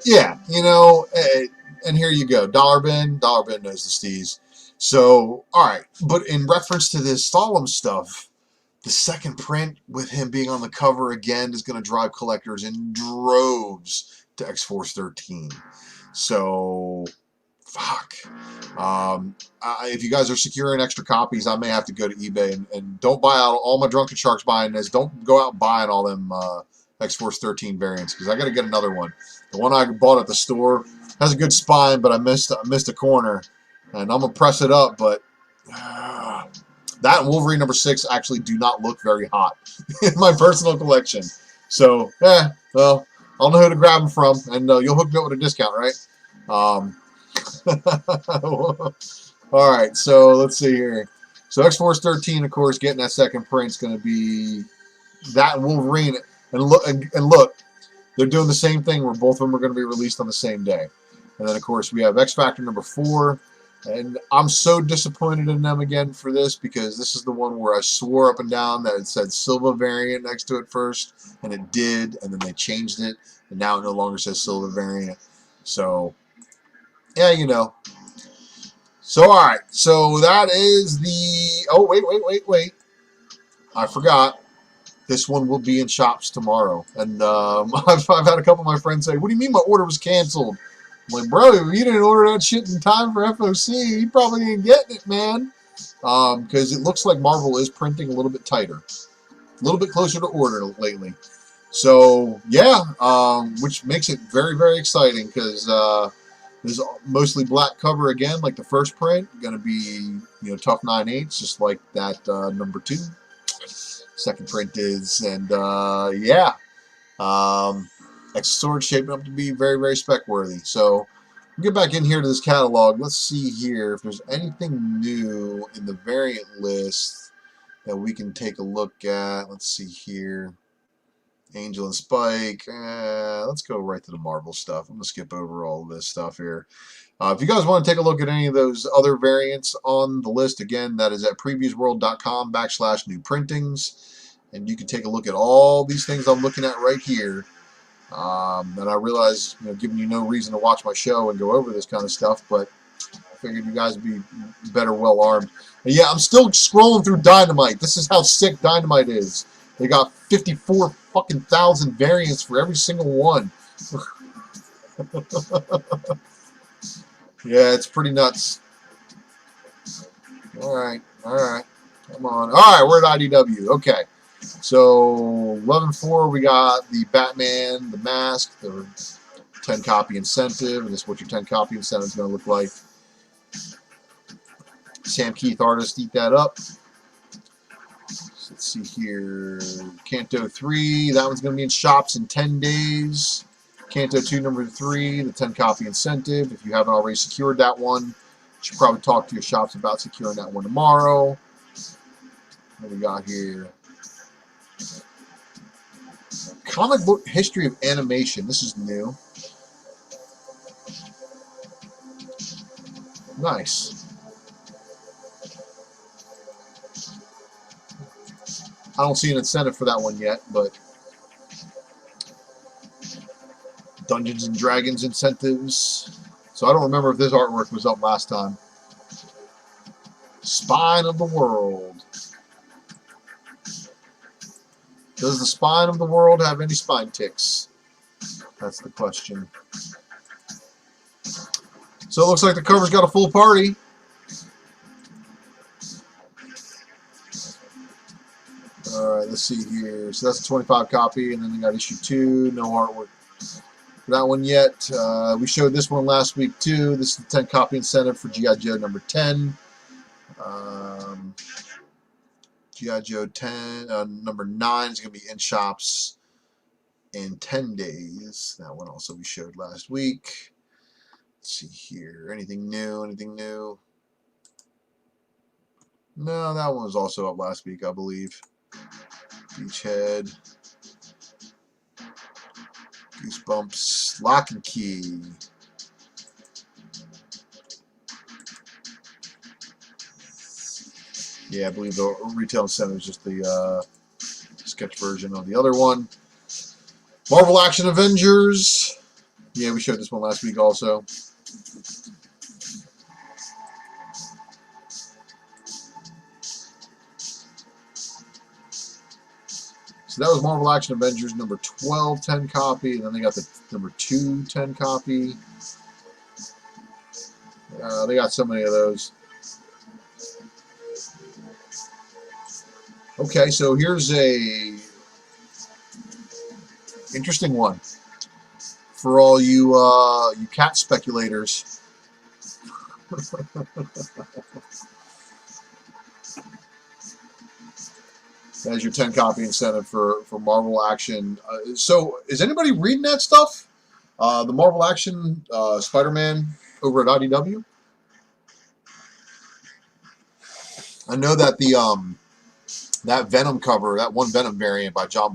yeah, and here you go. Dollar Bin knows the steez. So, all right. But in reference to this solemn stuff, The second print with him being on the cover again is going to drive collectors in droves to X-Force 13. So, fuck. If you guys are securing extra copies, I may have to go to eBay and don't buy out all my Drunken Sharks buying this. Don't go out buying all them X-Force 13 variants because I got to get another one. The one I bought at the store has a good spine, but I missed a corner, and I'm gonna press it up, but. That and Wolverine number 6 actually do not look very hot in my personal collection. So, well, I'll know who to grab them from, and you'll hook me up with a discount, right? All right, so let's see here. So X-Force 13, of course, getting that second print is going to be that and Wolverine. And look, they're doing the same thing where both of them are going to be released on the same day. And then, of course, we have X-Factor number 4. And I'm so disappointed in them again for this because this is the one where I swore up and down that it said Silva variant next to it first, and it did, and then they changed it, and now it no longer says Silva variant. So, yeah, you know. So, all right. So that is the. Oh, wait. I forgot. This one will be in shops tomorrow, and I've had a couple of my friends say, "What do you mean my order was canceled?" I'm like, bro, if you didn't order that shit in time for FOC, you probably ain't getting it, man. Because it looks like Marvel is printing a little bit tighter, a little bit closer to order lately. So yeah, which makes it very, very exciting because there's mostly black cover again, like the first print. Going to be tough 9/8, just like that number 2. Second print is, and yeah. X-Sword shaping up to be very, very spec worthy. So we'll get back in here to this catalog. Let's see here if there's anything new in the variant list that we can take a look at. Let's see here. Angel and Spike. Let's go right to the Marvel stuff. I'm going to skip over all of this stuff here. If you guys want to take a look at any of those other variants on the list, again, that is at previewsworld.com/new printings. And you can take a look at all these things I'm looking at right here. And I realize, giving you no reason to watch my show and go over this kind of stuff, but I figured you guys would be better well armed. And yeah, I'm still scrolling through Dynamite. This is how sick Dynamite is. They got 54 fucking thousand variants for every single one. Yeah, it's pretty nuts. All right, come on. All right, we're at IDW. Okay. So 11/4, we got the Batman, the Mask, the 10 copy incentive, and this is what your 10 copy incentive is going to look like. Sam Keith artist, eat that up. So let's see here. Canto 3, that one's going to be in shops in 10 days. Canto 2, number 3, the 10 copy incentive. If you haven't already secured that one, you should probably talk to your shops about securing that one tomorrow. What do we got here? Comic book history of animation. This is new. Nice. I don't see an incentive for that one yet, but Dungeons and Dragons incentives. So I don't remember if this artwork was up last time. Spine of the World. Does the spine of the world have any spine ticks? That's the question. So it looks like the cover's got a full party. Alright, let's see here. So that's a 25 copy, and then they got issue 2. No artwork for that one yet. We showed this one last week too. This is the 10 copy incentive for G.I. Joe number 10. G.I. Joe 10, number 9 is going to be in shops in 10 days. That one also we showed last week. Let's see here. Anything new? Anything new? No, that one was also up last week, I believe. Beachhead. Goosebumps. Lock and Key. Yeah, I believe the retail incentive is just the sketch version of the other one. Marvel Action Avengers. Yeah, we showed this one last week also. So that was Marvel Action Avengers number 12, 10 copy, and then they got the number 2, 10 copy. They got so many of those. Okay, so here's a interesting one for all you you cat speculators. That's your 10 copy incentive for Marvel Action. So is anybody reading that stuff? The Marvel Action Spider-Man over at IDW? I know that the that Venom cover, that one Venom variant by John.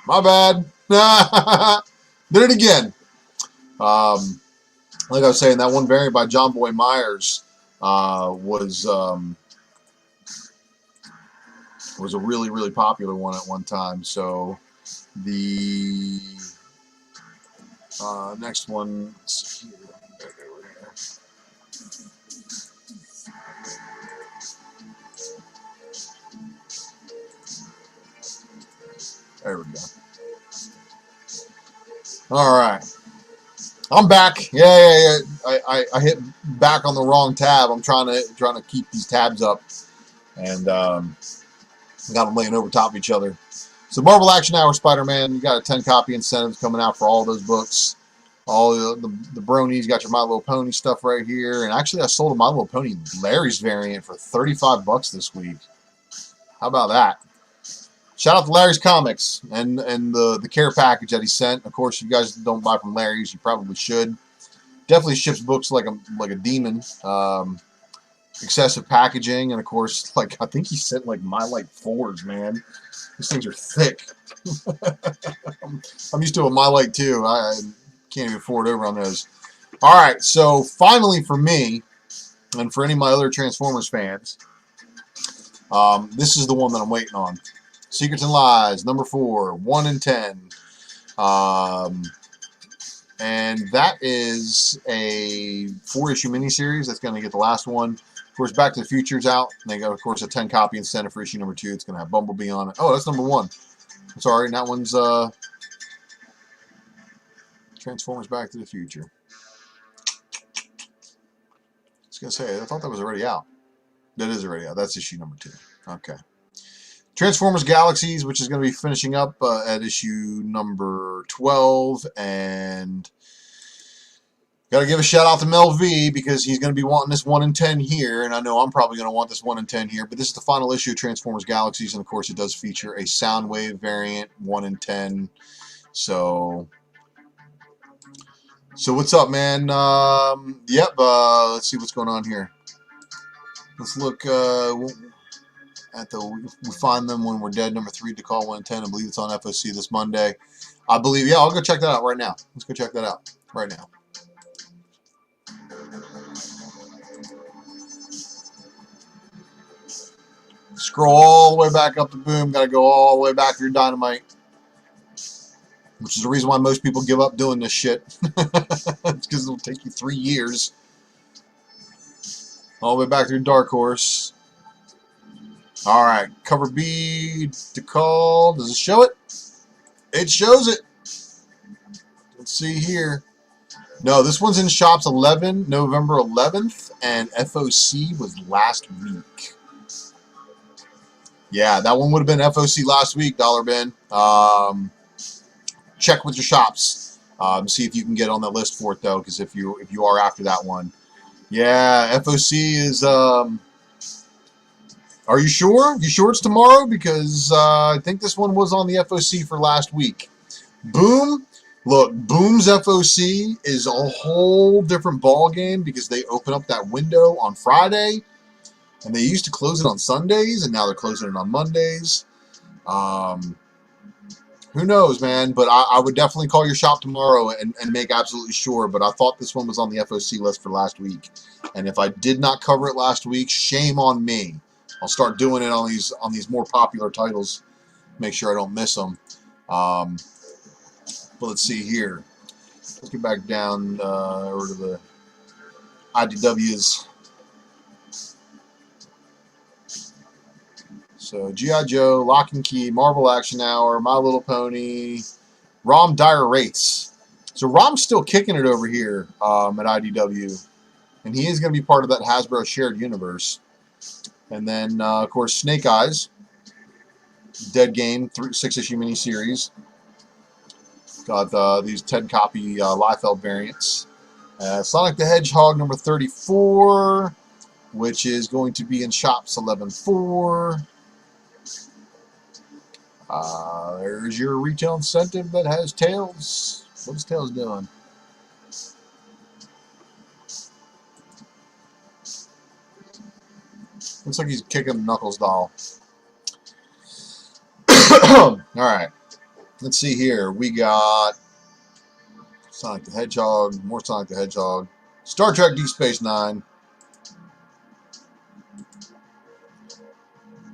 My bad. Did it again. Like I was saying, that one variant by John Boy Myers was a really, really popular one at one time. So the next one, let's see here. There we go. All right. I'm back. Yeah. I hit back on the wrong tab. I'm trying to keep these tabs up, and got them laying over top of each other. So Marvel Action Hour Spider-Man, you got a 10 copy incentives coming out for all those books. All the bronies, got your My Little Pony stuff right here. And actually, I sold a My Little Pony Larry's variant for $35 this week. How about that? Shout out to Larry's Comics and the care package that he sent. Of course, if you guys don't buy from Larry's, you probably should. Definitely ships books like a demon. Excessive packaging, and of course, like I think he sent like My Light 4s, man. These things are thick. I'm used to a My Light 2. I can't even afford over on those. All right, so finally for me, and for any of my other Transformers fans, this is the one that I'm waiting on. Secrets and Lies, number 4, 1 in 10. And that is a 4-issue miniseries that's going to get the last one. Of course, Back to the Future's out. And they got, of course, a 10 copy incentive for issue number 2. It's going to have Bumblebee on it. Oh, that's number 1. I'm sorry, and that one's Transformers Back to the Future. I was going to say, I thought that was already out. That is already out. That's issue number 2. Okay. Transformers Galaxies, which is going to be finishing up at issue number 12, and got to give a shout out to Mel V because he's going to be wanting this 1 in 10 here, and I know I'm probably going to want this 1 in 10 here, but this is the final issue of Transformers Galaxies, and of course it does feature a Soundwave variant, 1 in 10. So what's up, man? Yep. Let's see what's going on here. Let's look. At the We Find Them When We're Dead, number 3, to call 1 in 10. I believe it's on FOC this Monday. I believe, yeah, I'll go check that out right now. Let's go check that out right now. Scroll all the way back up to Boom. Got to go all the way back through Dynamite, which is the reason why most people give up doing this shit. It's because it'll take you 3 years. All the way back through Dark Horse. All right, cover B to call. Does it show it? It shows it. Let's see here. No, this one's in shops November 11th, and FOC was last week. Yeah, that one would have been FOC last week, Dollar Bin. Check with your shops. See if you can get on the list for it, though, because if you are after that one. Yeah, FOC is... Are you sure? You sure it's tomorrow? Because I think this one was on the FOC for last week. Boom. Look, Boom's FOC is a whole different ball game because they open up that window on Friday, and they used to close it on Sundays, and now they're closing it on Mondays. Who knows, man? But I would definitely call your shop tomorrow and make absolutely sure. But I thought this one was on the FOC list for last week, and if I did not cover it last week, shame on me. I'll start doing it on these more popular titles. Make sure I don't miss them. But let's see here. Let's get back down over to the IDWs. So G.I. Joe, Lock and Key, Marvel Action Hour, My Little Pony, Rom Dire Wraiths. So Rom's still kicking it over here at IDW. And he is going to be part of that Hasbro shared universe. And then, of course, Snake Eyes, Dead Game, 6-issue miniseries. Got these 10-copy Liefeld variants. Sonic the Hedgehog number 34, which is going to be in Shops 11-4. There's your retail incentive that has Tails. What's Tails doing? Looks like he's kicking Knuckles doll. Alright. Let's see here. We got Sonic the Hedgehog, more Sonic the Hedgehog, Star Trek Deep Space Nine.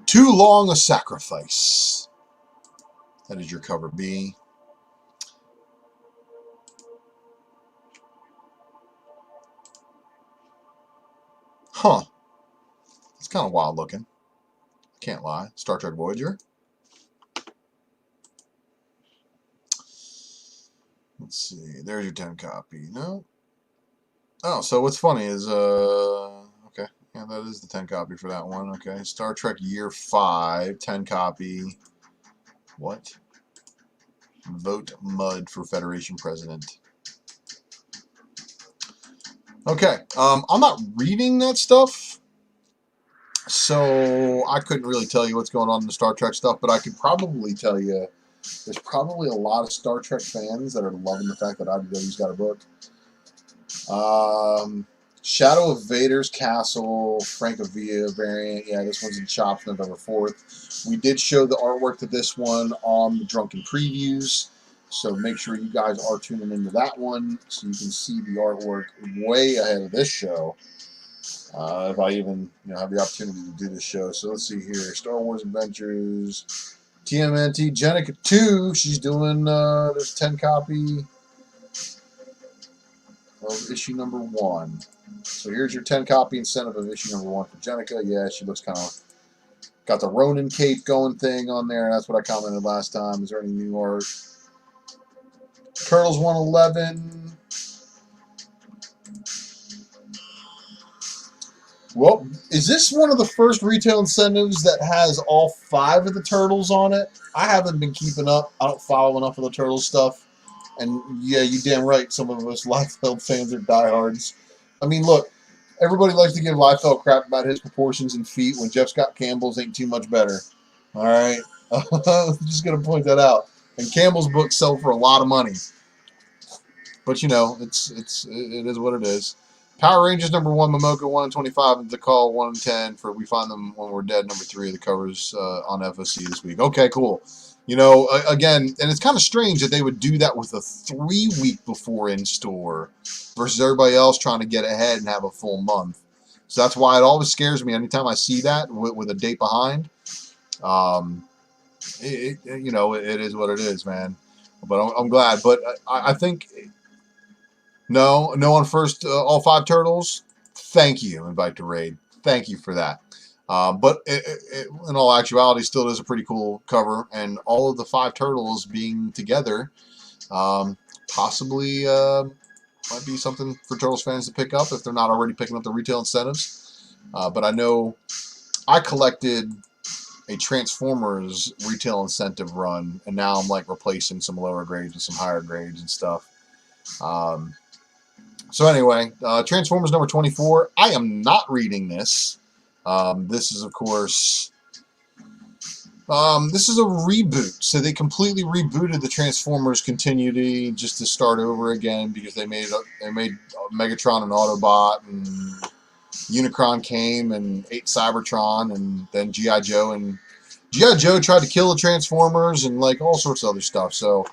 Too Long a Sacrifice. That is your cover B. Huh. It's kind of wild looking. Can't lie. Star Trek Voyager. Let's see. There's your 10 copy. No. Oh, so what's funny is okay. Yeah, that is the 10 copy for that one. Okay. Star Trek Year 5, 10 copy. What? Vote Mud for Federation President. Okay. I'm not reading that stuff, so I couldn't really tell you what's going on in the Star Trek stuff, but I could probably tell you there's probably a lot of Star Trek fans that are loving the fact that IDW's got a book. Shadow of Vader's Castle, Francavilla variant. Yeah, this one's in Shops November 4th. We did show the artwork to this one on the Drunken Previews, so make sure you guys are tuning into that one so you can see the artwork way ahead of this show. If I even have the opportunity to do this show. So let's see here. Star Wars Adventures, TMNT, Jenica 2. She's doing this 10 copy of issue number 1. So here's your 10 copy incentive of issue number 1 for Jenica. Yeah, she looks kind of got the Ronin cape going thing on there. That's what I commented last time. Is there any new art? Turtles 111. Well, is this one of the first retail incentives that has all 5 of the Turtles on it? I haven't been keeping up. I don't follow enough of the Turtles stuff. And yeah, you damn right, some of us Liefeld fans are diehards. I mean, look, everybody likes to give Liefeld crap about his proportions and feet when Jeff Scott Campbell's ain't too much better. All right? I'm just going to point that out. And Campbell's books sell for a lot of money. But, it is what it is. Power Rangers number 1, Momoka 1 and 25, and Zakal 1 and 10 for We Find Them When We're Dead number 3 of the covers on FOC this week. Okay, cool. Again, and it's kind of strange that they would do that with a 3-week before in store versus everybody else trying to get ahead and have a full month. So that's why it always scares me anytime I see that with a date behind. It is what it is, man. But I'm glad. But I think no on first all 5 Turtles. Thank you, Invite to Raid. Thank you for that. But in all actuality, still is a pretty cool cover, and all of the 5 Turtles being together possibly might be something for Turtles fans to pick up if they're not already picking up the retail incentives. But I know I collected a Transformers retail incentive run, and now I'm like replacing some lower grades with some higher grades and stuff. So anyway, Transformers number 24. I am not reading this. This is, of course, this is a reboot. So they completely rebooted the Transformers continuity just to start over again because they made Megatron and Autobot, and Unicron came and ate Cybertron, and then G.I. Joe, and G.I. Joe tried to kill the Transformers and like all sorts of other stuff. So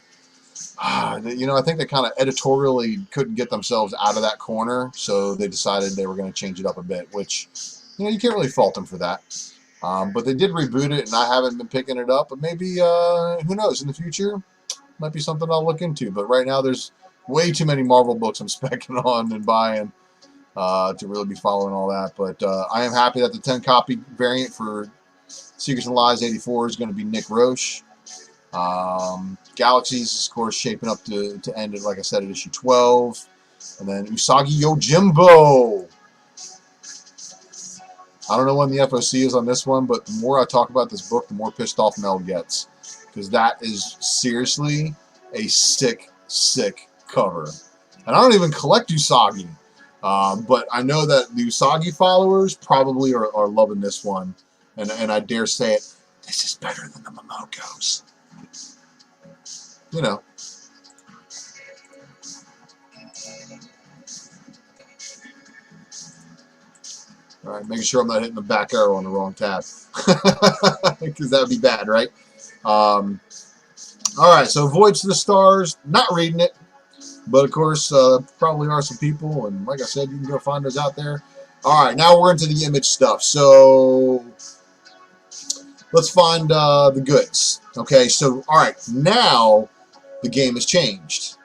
I think they kind of editorially couldn't get themselves out of that corner, so they decided they were going to change it up a bit, which you can't really fault them for that. But they did reboot it, and I haven't been picking it up. But maybe, who knows, in the future, might be something I'll look into. But right now, there's way too many Marvel books I'm specking on and buying to really be following all that. But I am happy that the 10 copy variant for Secrets and Lies 84 is going to be Nick Roche. Galaxies is, of course, shaping up to end it, like I said, at issue 12. And then Usagi Yojimbo. I don't know when the FOC is on this one, but the more I talk about this book, the more pissed off Mel gets. Because that is seriously a sick, sick cover. And I don't even collect Usagi. But I know that the Usagi followers probably are loving this one. And I dare say it, this is better than the Momokos. You know. All right, making sure I'm not hitting the back arrow on the wrong tab. Because that would be bad, right? All right, so Voyage to the Stars, not reading it. But, of course, probably are some people. And like I said, you can go find those out there. All right, now we're into the image stuff. So let's find the goods. Okay, so, all right, now the game has changed.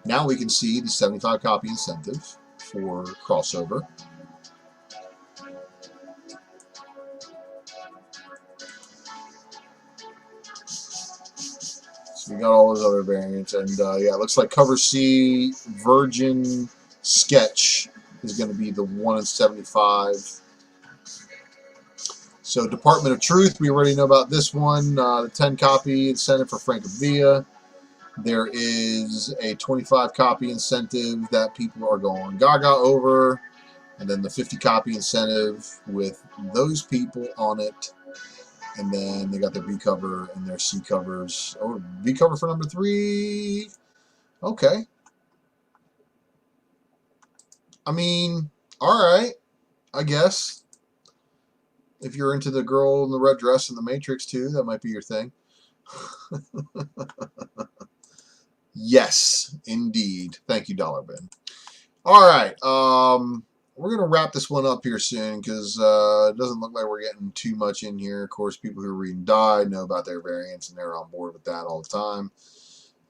Now we can see the 75 copy incentive for crossover. So we got all those other variants. And, yeah, it looks like cover C Virgin Sketch is going to be the 1 in 75. So Department of Truth, we already know about this one. The 10 copy incentive for Francavilla. There is a 25 copy incentive that people are going gaga over. And then the 50 copy incentive with those people on it. And then they got their B cover and their C covers. Oh, B cover for number 3. Okay. I mean, alright. I guess. If you're into the girl in the red dress in the Matrix too, that might be your thing. Yes, indeed. Thank you, Dollar Bin. Alright. We're going to wrap this one up here soon because it doesn't look like we're getting too much in here. Of course, people who are reading Die know about their variants and they're on board with that all the time.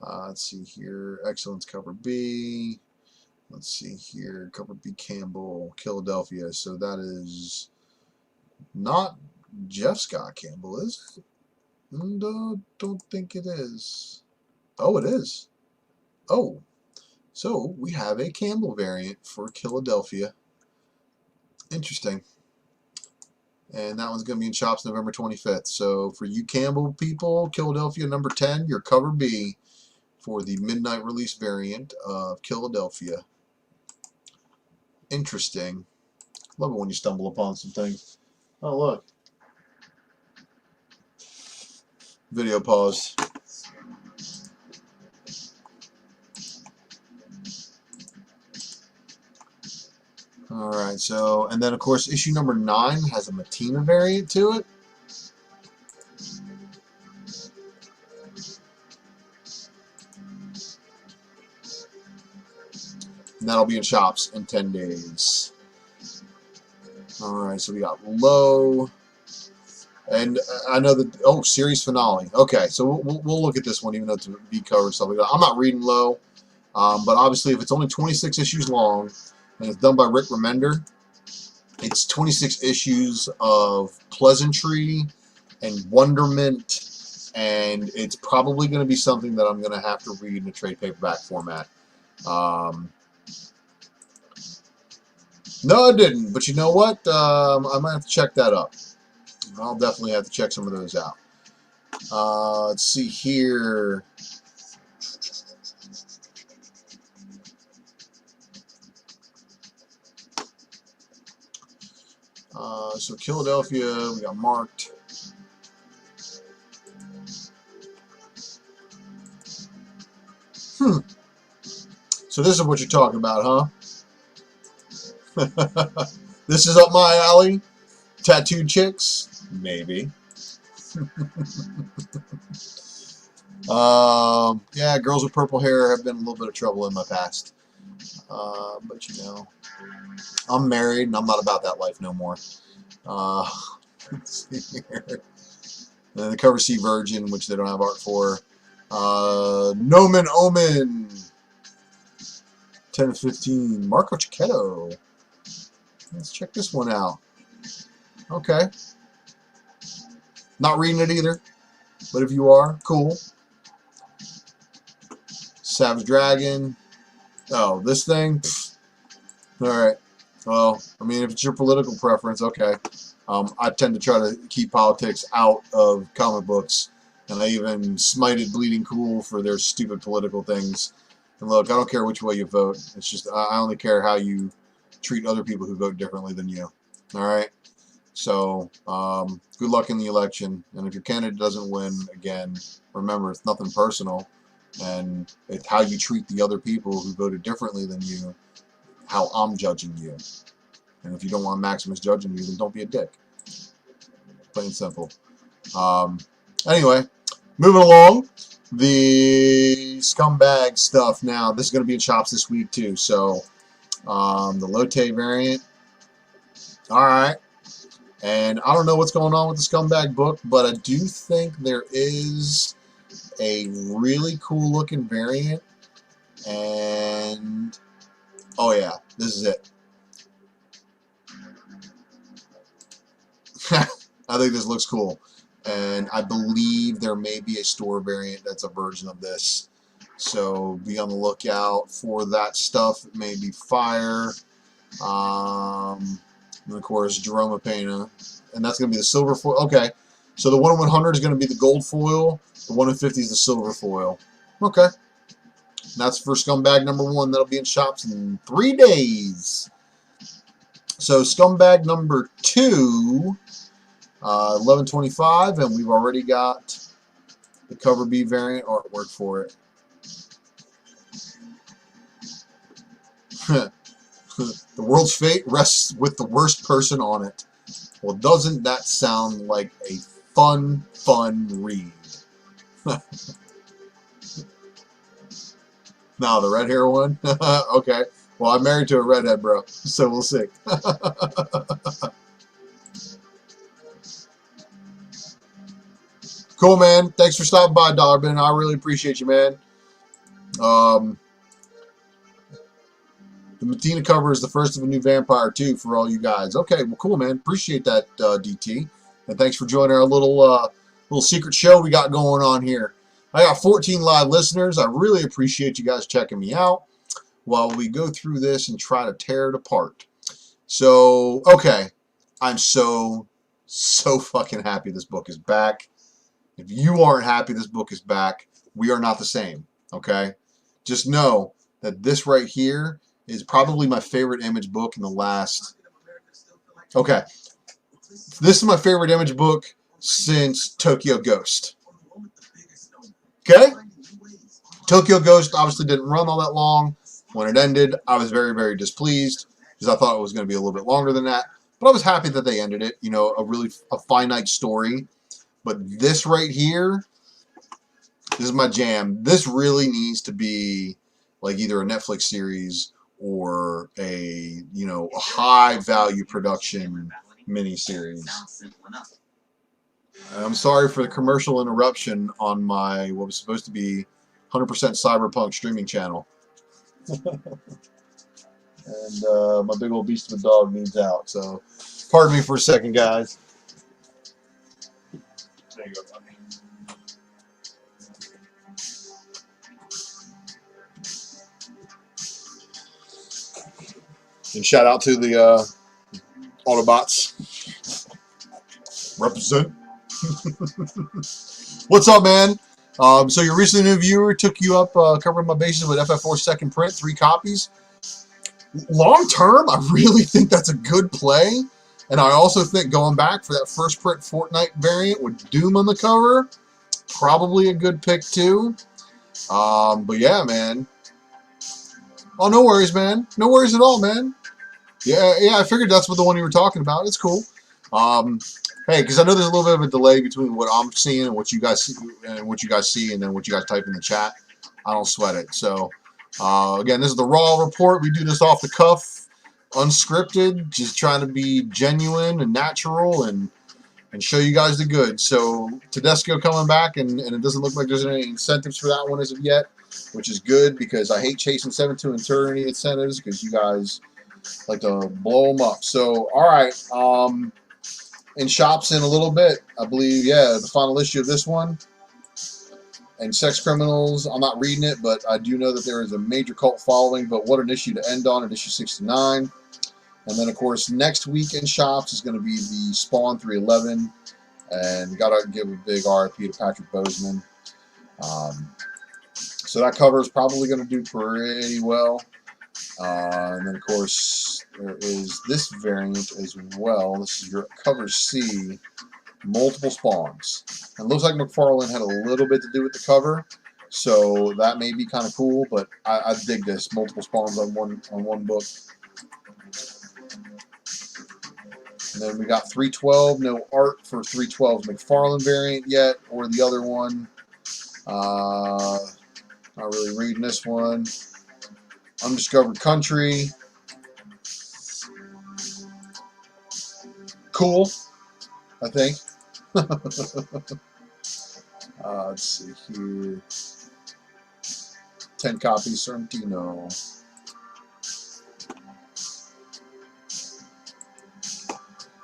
Let's see here. Excellence cover B. Let's see here. Cover B Campbell, Philadelphia. So that is not Jeff Scott Campbell, is it? No, don't think it is. Oh, it is. Oh. So we have a Campbell variant for Philadelphia. Interesting. And that one's going to be in shops November 25th. So for you Campbell people, Philadelphia number 10, your cover B for the midnight release variant of Philadelphia. Interesting. Love it when you stumble upon some things. Oh, look. Video pause. Alright, so, and then of course issue number 9 has a Matina variant to it. And that'll be in shops in 10 days. Alright, so we got Low. And I know that, oh, series finale. Okay, so we'll look at this one even though it's a B cover and stuff like that. I'm not reading Low, but obviously if it's only 26 issues long, and it's done by Rick Remender, it's 26 issues of pleasantry and wonderment, and it's probably going to be something that I'm going to have to read in a trade paperback format. No, I didn't, but you know what? I might have to check that up. I'll definitely have to check some of those out. Let's see here. So Philadelphia, we got marked. So this is what you're talking about, huh? This is up my alley? Tattooed chicks? Maybe. Yeah, girls with purple hair have been a little bit of trouble in my past. But you know, I'm married and I'm not about that life no more. Let's see here. And then the cover C Virgin, which they don't have art for. Nomen Omen. 10 to 15. Marco Cicchetto. Let's check this one out. Okay. Not reading it either, but if you are, cool. Savage Dragon. Oh, this thing? Alright. Well, I mean, if it's your political preference, okay. I tend to try to keep politics out of comic books, and I even smited Bleeding Cool for their stupid political things. And look, I don't care which way you vote. It's just, I only care how you treat other people who vote differently than you. Alright? So, good luck in the election. And if your candidate doesn't win, again, remember, it's nothing personal. And it's how you treat the other people who voted differently than you, how I'm judging you. And if you don't want Maximus judging you, then don't be a dick. Plain and simple. Anyway, moving along. The scumbag stuff now. This is going to be in shops this week too. So, the Lotte variant. Alright. And I don't know what's going on with the scumbag book, but I do think there is a really cool looking variant. And oh yeah, this is it. I think this looks cool. And I believe there may be a store variant that's a version of this. So be on the lookout for that stuff. It may be fire. And of course, Jerome Pena. And that's going to be the silver foil. Okay. So the 1 in 100 is going to be the gold foil. The 1 in 50 is the silver foil. Okay. And that's for Scumbag number 1. That'll be in shops in 3 days. So Scumbag number 2, 1125. And we've already got the cover B variant artwork for it. The world's fate rests with the worst person on it. Well, doesn't that sound like a fun read? Now, the red hair one? Okay. Well, I'm married to a redhead, bro. So we'll see. Cool, man. Thanks for stopping by, Dollar Bin. I really appreciate you, man. The Matina cover is the first of a new Vampire, too, for all you guys. Okay, well, cool, man. Appreciate that, DT. And thanks for joining our little secret show we got going on here. I got 14 live listeners. I really appreciate you guys checking me out while we go through this and try to tear it apart. So, okay. I'm so fucking happy this book is back. If you aren't happy this book is back, we are not the same, okay? Just know that this right here is probably my favorite Image book in the last... Okay. This is my favorite Image book since Tokyo Ghost. Okay? Tokyo Ghost obviously didn't run all that long. When it ended, I was very displeased because I thought it was going to be a little bit longer than that. But I was happy that they ended it. You know, a finite story. But this right here, this is my jam. This really needs to be like either a Netflix series or a, you know, a high value production miniseries. I'm sorry for the commercial interruption on my what was supposed to be 100% Cyberpunk streaming channel. And my big old beast of a dog needs out, so pardon me for a second, guys. There you go, buddy. And shout out to the Autobots. Represent. What's up, man? So your recent new viewer took you up covering my bases with FF4 second print, 3 copies. Long term, I really think that's a good play. And I also think going back for that first print Fortnite variant with Doom on the cover, probably a good pick too. But yeah, man. Oh, no worries, man. No worries at all, man. Yeah, I figured that's what the one you were talking about. It's cool. Hey, because I know there's a little bit of a delay between what I'm seeing and what you guys see, and what you guys then what you guys type in the chat. I don't sweat it. So, again, this is the raw report. We do this off the cuff, unscripted, just trying to be genuine and natural and show you guys the good. So, Tedesco coming back, and it doesn't look like there's any incentives for that one as of yet. which is good because I hate chasing 7-2 eternity incentives because you guys like to blow them up. So, all right, in shops in a little bit, I believe, yeah, the final issue of this one. And Sex Criminals, I'm not reading it, but I do know that there is a major cult following, but what an issue to end on at issue 69. And then, of course, next week in shops is going to be the Spawn 311. And got to give a big RIP to Patrick Boseman. So that cover is probably going to do pretty well. And then, of course, there is this variant as well. This is your cover C, multiple spawns. It looks like McFarlane had a little bit to do with the cover, so that may be kind of cool. But I dig this, multiple spawns on one book. And then we got 312. No art for 312's McFarlane variant yet, or the other one. Not really reading this one. Undiscovered Country. Cool, I think. Let's see here. 10 copies, Sorrentino.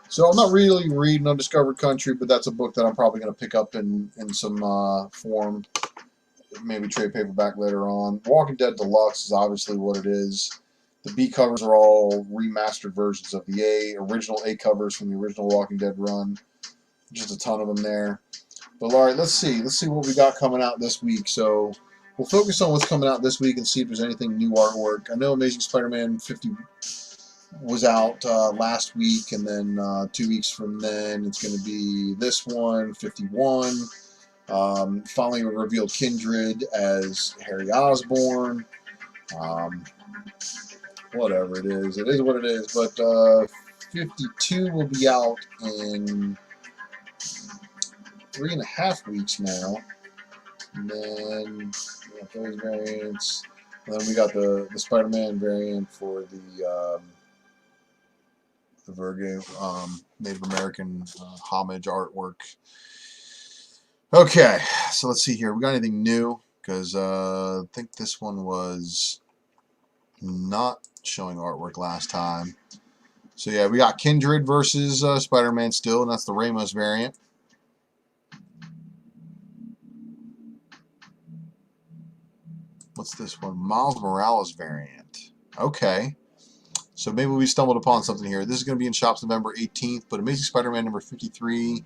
So I'm not really reading Undiscovered Country, but that's a book that I'm probably going to pick up in some form. Maybe trade paperback later on. Walking Dead Deluxe is obviously what it is. The B covers are all remastered versions of the original A covers from the original Walking Dead run. Just a ton of them there. But all right, let's see what we got coming out this week. So we'll focus on what's coming out this week and see if there's anything new artwork. I know Amazing Spider-Man 50 was out last week, and then 2 weeks from then it's going to be this one, 51. Finally revealed Kindred as Harry Osborn. Whatever it is what it is. But 52 will be out in 3.5 weeks now. And then we got those variants. And then we got the Spider-Man variant for the Virgo Native American homage artwork. Okay, so let's see here. We got anything new? Because I think this one was not showing artwork last time. So yeah, we got Kindred versus Spider-Man still, and that's the Ramos variant. What's this one? Miles Morales variant. Okay. So maybe we stumbled upon something here. This is going to be in shops November 18th, but Amazing Spider-Man number 53,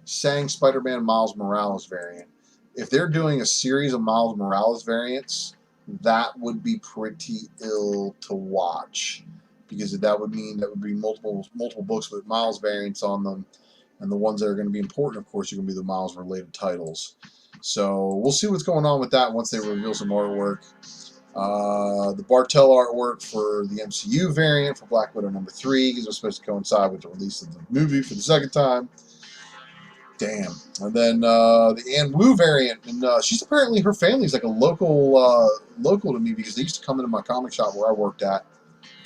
Sang Spider-Man Miles Morales variant. If they're doing a series of Miles Morales variants, that would be pretty ill to watch, because that would mean that would be multiple books with Miles variants on them, and the ones that are going to be important, of course, are going to be the Miles related titles. So we'll see what's going on with that once they reveal some artwork. The Bartel artwork for the MCU variant for Black Widow number 3, because it was supposed to coincide with the release of the movie for the second time. Damn. And then the Ann Wu variant, and she's apparently, her family's like a local to me, because they used to come into my comic shop where I worked at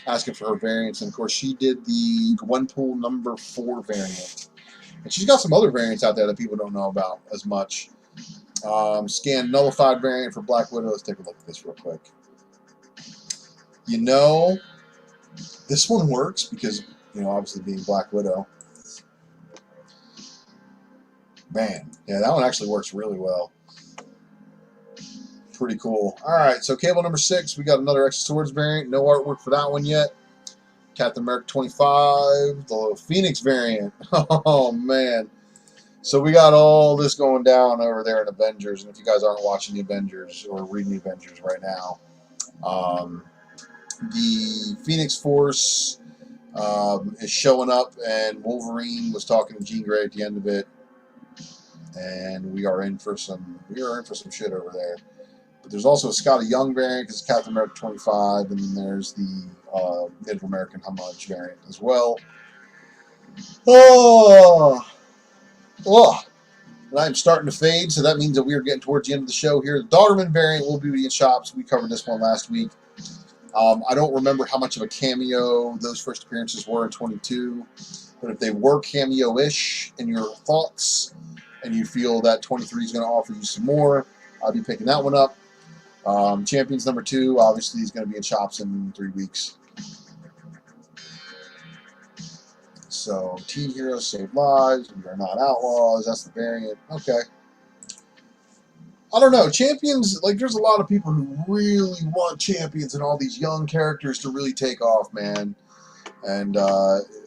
asking for her variants, and of course she did the Gwenpool number 4 variant. And she's got some other variants out there that people don't know about as much. Scan Nullified variant for Black Widow. Let's take a look at this real quick. You know, this one works because, you know, obviously being Black Widow. Man, yeah, that one actually works really well. Pretty cool. Alright, so Cable number 6, we got another Extra Swords variant. No artwork for that one yet. Captain America 25, the Phoenix variant. Oh, man. So we got all this going down over there in Avengers, and if you guys aren't watching the Avengers or reading the Avengers right now, the Phoenix Force is showing up, and Wolverine was talking to Jean Grey at the end of it, and we are in for some shit over there. But there's also a Scotty Young variant because Captain America 25, and then there's the Native American homage variant as well. Oh. And I'm starting to fade, so that means that we are getting towards the end of the show here. The Doggerman variant will be in shops. We covered this one last week. I don't remember how much of a cameo those first appearances were in 22, but if they were cameo-ish in your thoughts, and you feel that 23 is going to offer you some more, I'll be picking that one up. Champions number 2, obviously, is going to be in shops in 3 weeks. So, Teen Heroes Save Lives. We are not outlaws. That's the variant. Okay. I don't know. Champions, like, there's a lot of people who really want Champions and all these young characters to really take off, man. And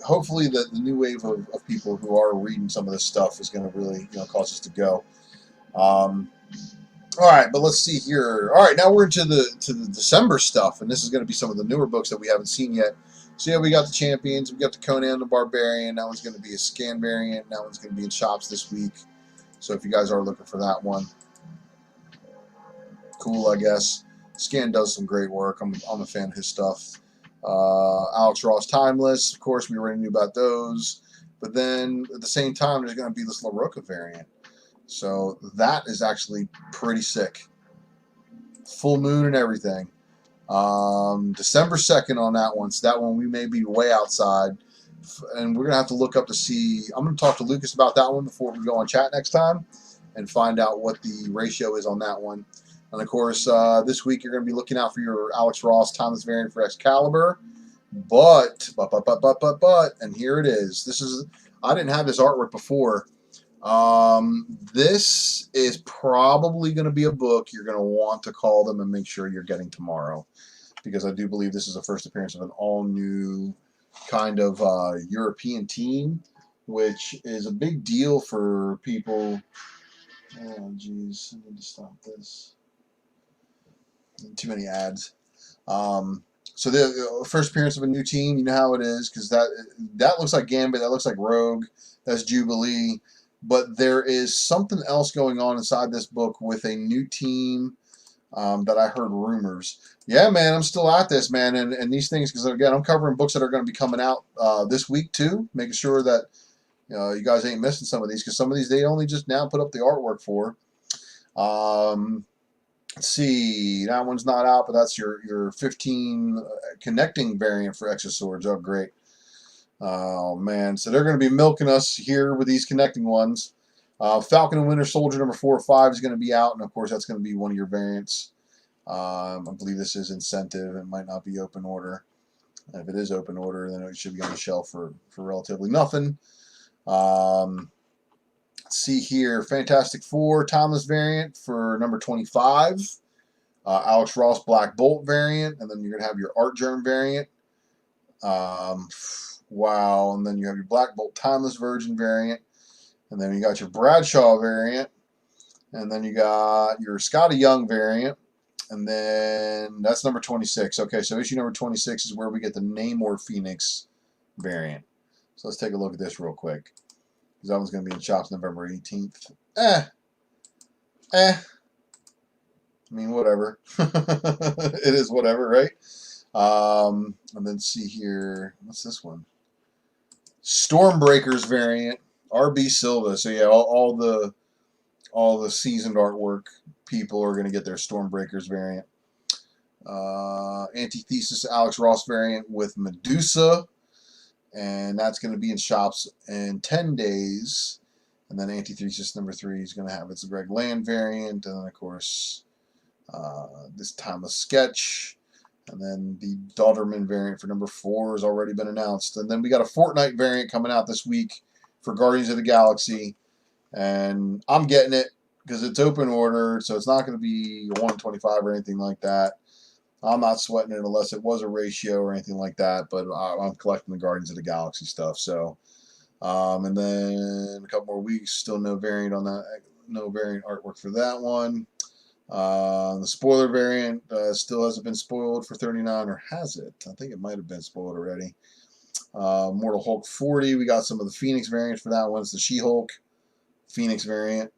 hopefully the new wave of people who are reading some of this stuff is going to really, cause us to go. All right, but let's see here. All right, now we're into the December stuff, and this is going to be some of the newer books that we haven't seen yet. So yeah, we got the Champions, we got the Conan the Barbarian. That one's going to be a scan variant. That one's going to be in shops this week. So if you guys are looking for that one, cool, I guess. Scan does some great work. I'm a fan of his stuff. Alex Ross Timeless, of course, we already knew about those. But then at the same time, there's going to be this LaRocca variant. So that is actually pretty sick. Full moon and everything. December 2nd on that one. So that one we may be way outside. And we're going to have to look up to see. I'm going to talk to Lucas about that one before we go on chat next time and find out what the ratio is on that one. And of course, this week you're going to be looking out for your Alex Ross Timeless variant for Excalibur. But, and here it is. I didn't have this artwork before. This is probably going to be a book you're going to want to call them and make sure you're getting tomorrow, because I do believe this is the first appearance of an all-new kind of European team, which is a big deal for people. Oh, jeez, I need to stop this. Too many ads. So the first appearance of a new team, you know how it is, because that looks like Gambit, that looks like Rogue, that's Jubilee. But there is something else going on inside this book with a new team that I heard rumors. Yeah, man, I'm still at this, man, and these things, because again, I'm covering books that are going to be coming out this week too, making sure that you guys ain't missing some of these, because some of these they only just now put up the artwork for. Let's see, that one's not out, but that's your 15 connecting variant for Exoswords. Oh, great. Oh, man. So they're going to be milking us here with these connecting ones. Falcon and Winter Soldier number 4 or 5 is going to be out, and of course that's going to be one of your variants. I believe this is incentive. It might not be open order. And if it is open order, then it should be on the shelf for relatively nothing. Let's see here. Fantastic Four Timeless variant for number 25. Alex Ross Black Bolt variant. And then you're going to have your Art Germ variant. Wow. And then you have your Black Bolt Timeless Virgin variant. And then you got your Bradshaw variant. And then you got your Scotty Young variant. And then that's number 26. Okay, so issue number 26 is where we get the Namor Phoenix variant. So let's take a look at this real quick, because that one's going to be in shops November 18th. I mean, whatever. It is whatever, right? And then see here. What's this one? Stormbreakers variant. RB Silva. So yeah, all the seasoned artwork people are going to get their Stormbreakers variant. Antithesis Alex Ross variant with Medusa. And that's going to be in shops in 10 days. And then Antithesis number 3 is going to have its Greg Land variant. And then, of course, this Timeless Sketch. And then the Daughterman variant for number 4 has already been announced. And then we got a Fortnite variant coming out this week for Guardians of the Galaxy. And I'm getting it because it's open order, so it's not going to be 125 or anything like that. I'm not sweating it unless it was a ratio or anything like that, but I'm collecting the Guardians of the Galaxy stuff. So, and then a couple more weeks, still no variant on that, no variant artwork for that one. The spoiler variant still hasn't been spoiled for 39, or has it? I think it might have been spoiled already. Mortal Hulk 40, we got some of the Phoenix variants for that one. It's the She-Hulk Phoenix variant,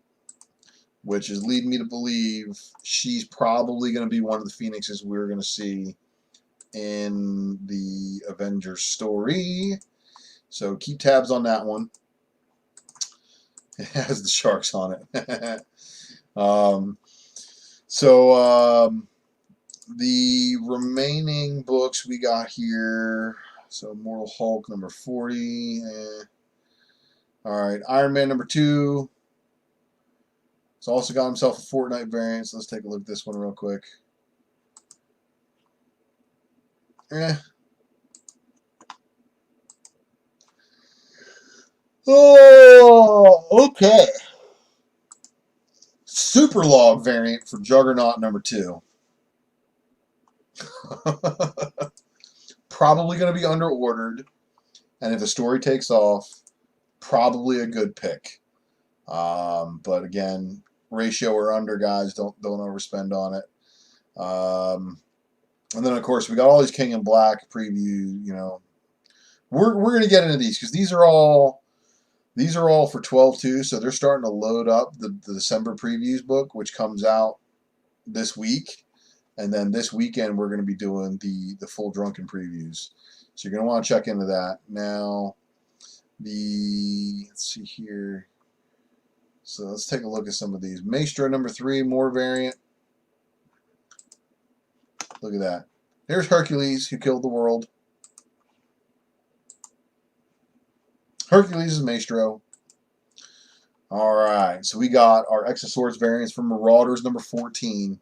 which is leading me to believe she's probably going to be one of the Phoenixes we're going to see in the Avengers story. So keep tabs on that one. It has the sharks on it. The remaining books we got here. So Mortal Hulk number 40. Alright, Iron Man number 2. He's also got himself a Fortnite variant, so let's take a look at this one real quick. Eh. Oh, okay. Super log variant for Juggernaut number 2. Probably going to be under ordered, and if the story takes off, probably a good pick. But again, ratio or under, guys. Don't overspend on it. And then of course we got all these King in Black preview. You know, we're going to get into these because these are all for 12 too. So they're starting to load up the December previews book, which comes out this week. And then this weekend, we're going to be doing the full Drunken previews. So you're going to want to check into that. Now, let's see here. So let's take a look at some of these. Maestro number 3, more variant. Look at that. There's Hercules, who killed the world. Hercules is Maestro. All right. So we got our X of Swords variants from Marauders number 14.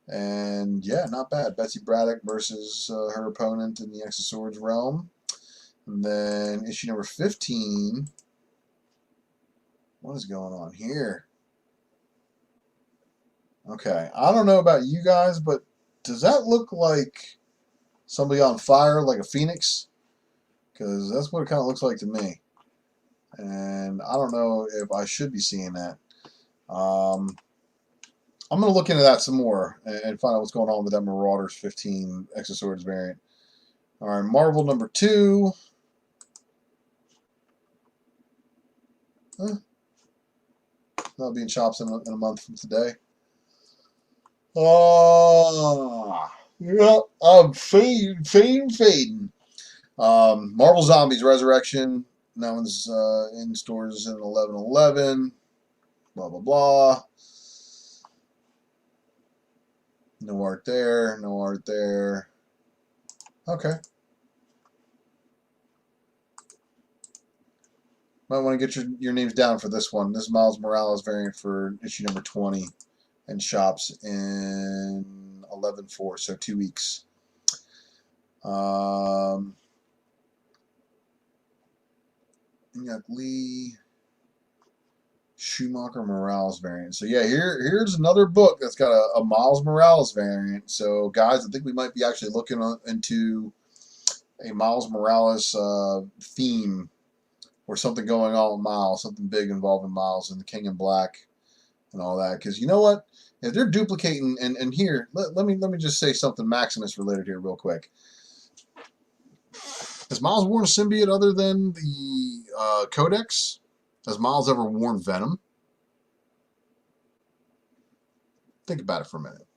And yeah, not bad. Betsy Braddock versus her opponent in the X of Swords realm. And then issue number 15. What is going on here? Okay, I don't know about you guys, but does that look like somebody on fire, like a phoenix? Because that's what it kind of looks like to me. And I don't know if I should be seeing that. I'm going to look into that some more and find out what's going on with that Marauders 15 X of Swords variant. All right, Marvel number 2. Huh? That'll be in shops in a month from today. Yeah, I'm fading. Marvel Zombies Resurrection. That one's in stores in 11/11. Blah, blah, blah. No art there. No art there. Okay. Might want to get your names down for this one. This is Miles Morales variant for issue number 20 and shops in 11/4, so 2 weeks. You got Lee, Schumacher Morales variant. So yeah, here's another book that's got a Miles Morales variant. So guys, I think we might be actually looking into a Miles Morales theme or something going on with Miles, something big involving Miles and the King in Black and all that. Because you know what? If they're duplicating, and here, let me just say something Maximus related here real quick. Has Miles worn a symbiote other than the Codex? Has Miles ever worn Venom? Think about it for a minute.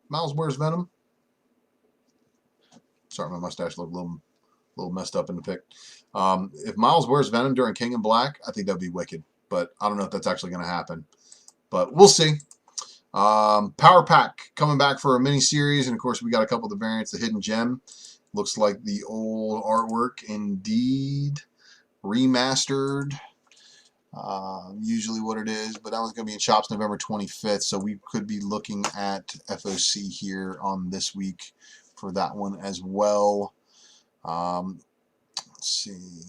Miles wears Venom? Sorry, my mustache looked a little messed up in the pic. If Miles wears Venom during King in Black, I think that'd be wicked. But I don't know if that's actually going to happen. But we'll see. Power Pack coming back for a mini-series. And, of course, we got a couple of the variants. The Hidden Gem. Looks like the old artwork indeed. Remastered. Usually what it is. But that one's going to be in shops November 25th. So we could be looking at FOC here on this week for that one as well. Let's see.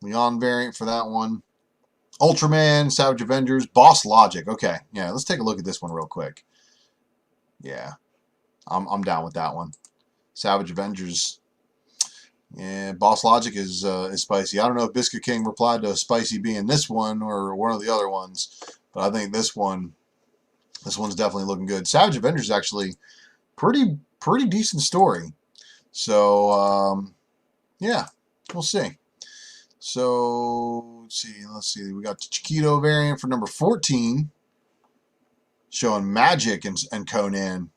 Leon variant for that one. Ultraman, Savage Avengers, Boss Logic. Okay, yeah, let's take a look at this one real quick. Yeah, I'm down with that one. Savage Avengers. Yeah, Boss Logic is spicy. I don't know if Biscuit King replied to spicy being this one or one of the other ones, but I think this one's definitely looking good. Savage Avengers is actually pretty decent story. So yeah, we'll see. So let's see. We got the Chiquito variant for number 14, showing Magic and Conan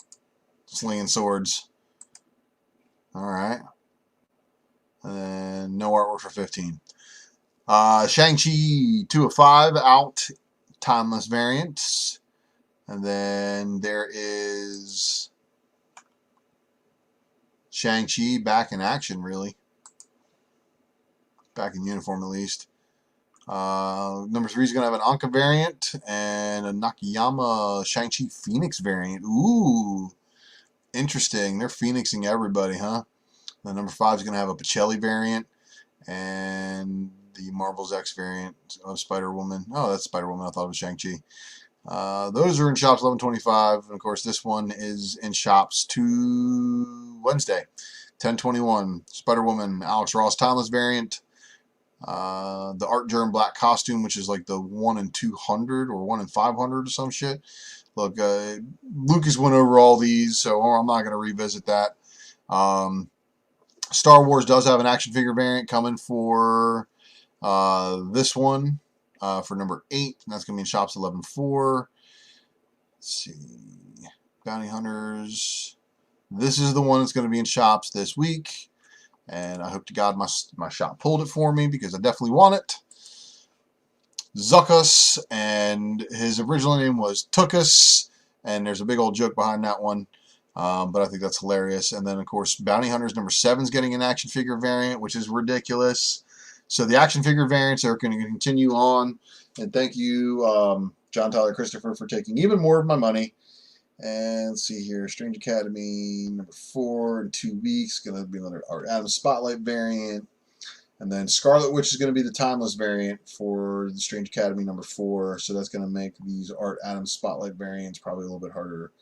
slinging swords. All right, and no artwork for 15. Shang-Chi 2 of 5 out, timeless variants, and then there is Shang-Chi back in action, really. Back in uniform, at least. Number 3 is going to have an Anka variant and a Nakayama Shang-Chi Phoenix variant. Ooh, Interesting. They're phoenixing everybody, huh? The number 5 is going to have a Pacelli variant and the Marvel's X variant of Spider-Woman. Oh, that's Spider-Woman. I thought it was Shang-Chi. Those are in shops 11/25, and of course this one is in shops to Wednesday, 10/21. Spider-Woman, Alex Ross Timeless variant. The Art Germ Black costume, which is like the 1 in 200 or 1 in 500 or some shit. Look, Lucas went over all these, so I'm not going to revisit that. Star Wars does have an action figure variant coming for this one for number 8, and that's going to be in shops 11/4. Let's see. Bounty Hunters. This is the one that's going to be in shops this week. And I hope to God my shop pulled it for me because I definitely want it. Zuckus, and his original name was Tookus, and there's a big old joke behind that one, but I think that's hilarious. And then, of course, Bounty Hunters number 7 is getting an action figure variant, which is ridiculous. So the action figure variants are going to continue on, and thank you, John Tyler Christopher, for taking even more of my money. And let's see here, Strange Academy number 4 in 2 weeks, going to be another Art Adams Spotlight variant. And then Scarlet Witch is going to be the timeless variant for the Strange Academy number 4. So that's going to make these Art Adams Spotlight variants probably a little bit harder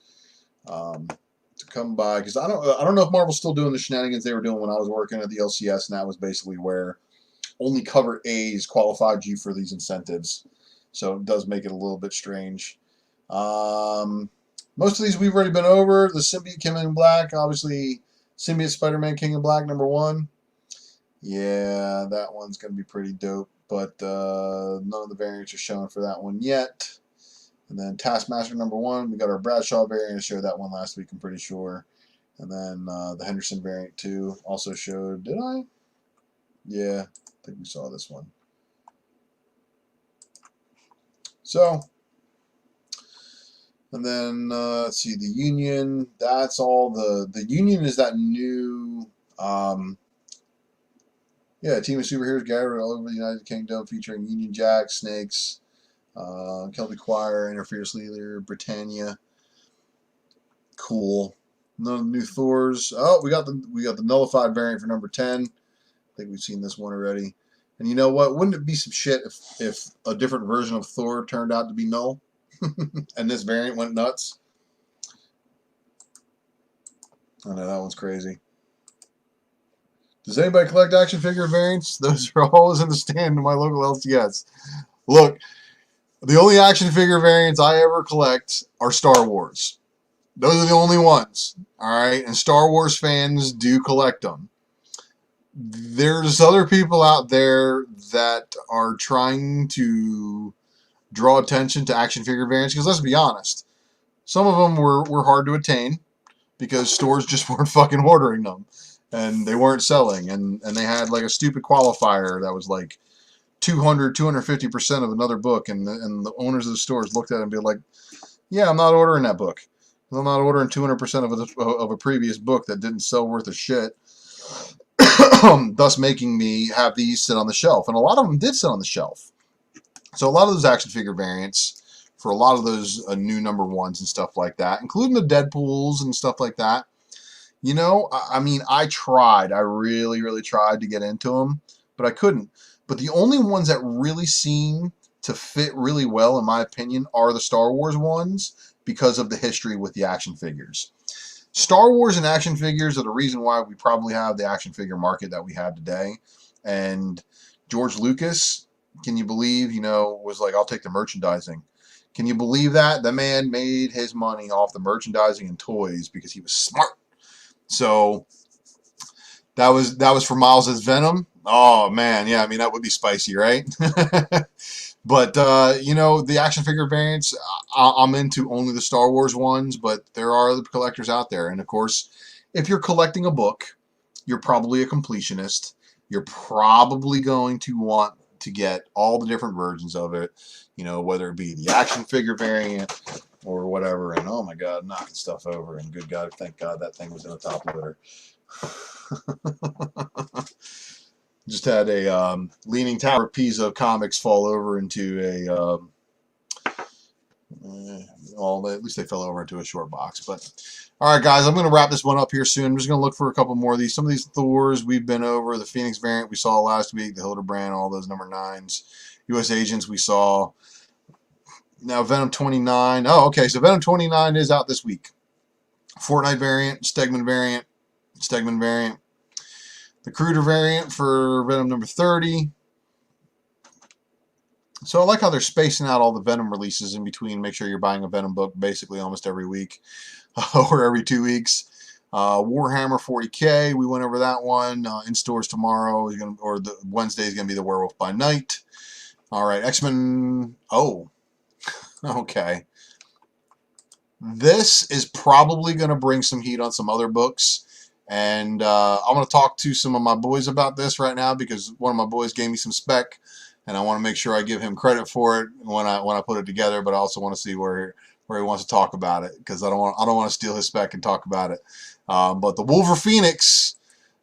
to come by. Because I don't know if Marvel's still doing the shenanigans they were doing when I was working at the LCS, and that was basically where only cover A's qualified you for these incentives. So it does make it a little bit strange. Most of these we've already been over. The Symbiote King in Black, obviously Symbiote Spider-Man King in Black number 1. Yeah, that one's going to be pretty dope, but none of the variants are showing for that one yet. And then Taskmaster number 1, we got our Bradshaw variant. I showed that one last week, I'm pretty sure. And then the Henderson variant 2 also showed. Did I? Yeah, I think we saw this one. So, and then let's see, the Union. That's all the Union is that new. Yeah, team of superheroes gathered all over the United Kingdom featuring Union Jack, Snakes, Kelby Choir, Interference Leader, Britannia. Cool. None of the new Thors. Oh, we got the nullified variant for number 10. I think we've seen this one already. And you know what? Wouldn't it be some shit if a different version of Thor turned out to be null? And this variant went nuts? I know, that one's crazy. Does anybody collect action figure variants? Those are always in the stand in my local LCS. Look, the only action figure variants I ever collect are Star Wars. Those are the only ones. Alright? And Star Wars fans do collect them. There's other people out there that are trying to draw attention to action figure variants, because let's be honest, some of them were hard to attain because stores just weren't fucking ordering them. And they weren't selling, and they had like a stupid qualifier that was like 250% of another book, and the owners of the stores looked at it and be like, yeah, I'm not ordering that book. I'm not ordering 200% of a previous book that didn't sell worth a shit, thus making me have these sit on the shelf. And a lot of them did sit on the shelf. So a lot of those action figure variants for a lot of those new number 1s and stuff like that, including the Deadpools and stuff like that, you know, I mean, I tried. I really, really tried to get into them, but I couldn't. But the only ones that really seem to fit really well, in my opinion, are the Star Wars ones because of the history with the action figures. Star Wars and action figures are the reason why we probably have the action figure market that we have today. And George Lucas, can you believe, you know, was like, I'll take the merchandising. Can you believe that? The man made his money off the merchandising and toys because he was smart. So that was for Miles' Venom. Oh man, yeah, I mean that would be spicy, right? But you know, the action figure variants, I'm into only the Star Wars ones, but there are other collectors out there. And of course, if you're collecting a book, you're probably a completionist. You're probably going to want to get all the different versions of it, you know, whether it be the action figure variant or whatever. And oh my God, knocking stuff over, and good God, thank God that thing was in a top loader. Just had a Leaning Tower of Pisa comics fall over into Well, at least they fell over into a short box. But all right, guys, I'm going to wrap this one up here soon. I'm just going to look for a couple more of these. Some of these Thors we've been over. The Phoenix variant we saw last week. The Hildebrand, all those number 9s. U.S. Agents we saw. Now Venom 29. Oh, okay. So Venom 29 is out this week. Fortnite variant, Stegman variant, Stegman variant. The Cruder variant for Venom number 30. So I like how they're spacing out all the Venom releases in between. Make sure you're buying a Venom book basically almost every week or every 2 weeks. Warhammer 40K, we went over that one. In stores tomorrow, or the Wednesday is going to be the Werewolf by Night. All right, X-Men. Oh, okay. This is probably going to bring some heat on some other books. And I'm going to talk to some of my boys about this right now because one of my boys gave me some spec. And I want to make sure I give him credit for it when I put it together, but I also want to see where he wants to talk about it because I don't want to steal his spec and talk about it. But the Wolver Phoenix,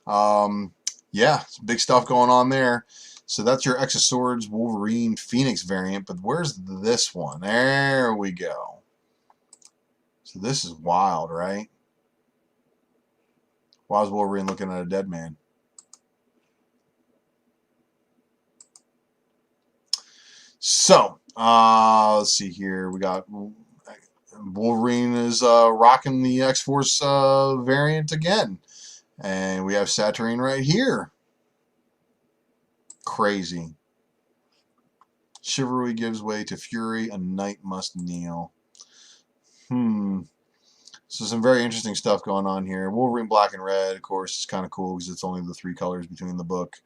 yeah, some big stuff going on there. So that's your X of Swords Wolverine Phoenix variant. But where's this one? There we go. So this is wild, right? Why is Wolverine looking at a dead man? So, let's see here. We got Wolverine is rocking the X-Force variant again. And we have Saturine right here. Crazy. Chivalry gives way to Fury. A knight must kneel. So some very interesting stuff going on here. Wolverine black and red, of course, is kind of cool because it's only the 3 colors between the book.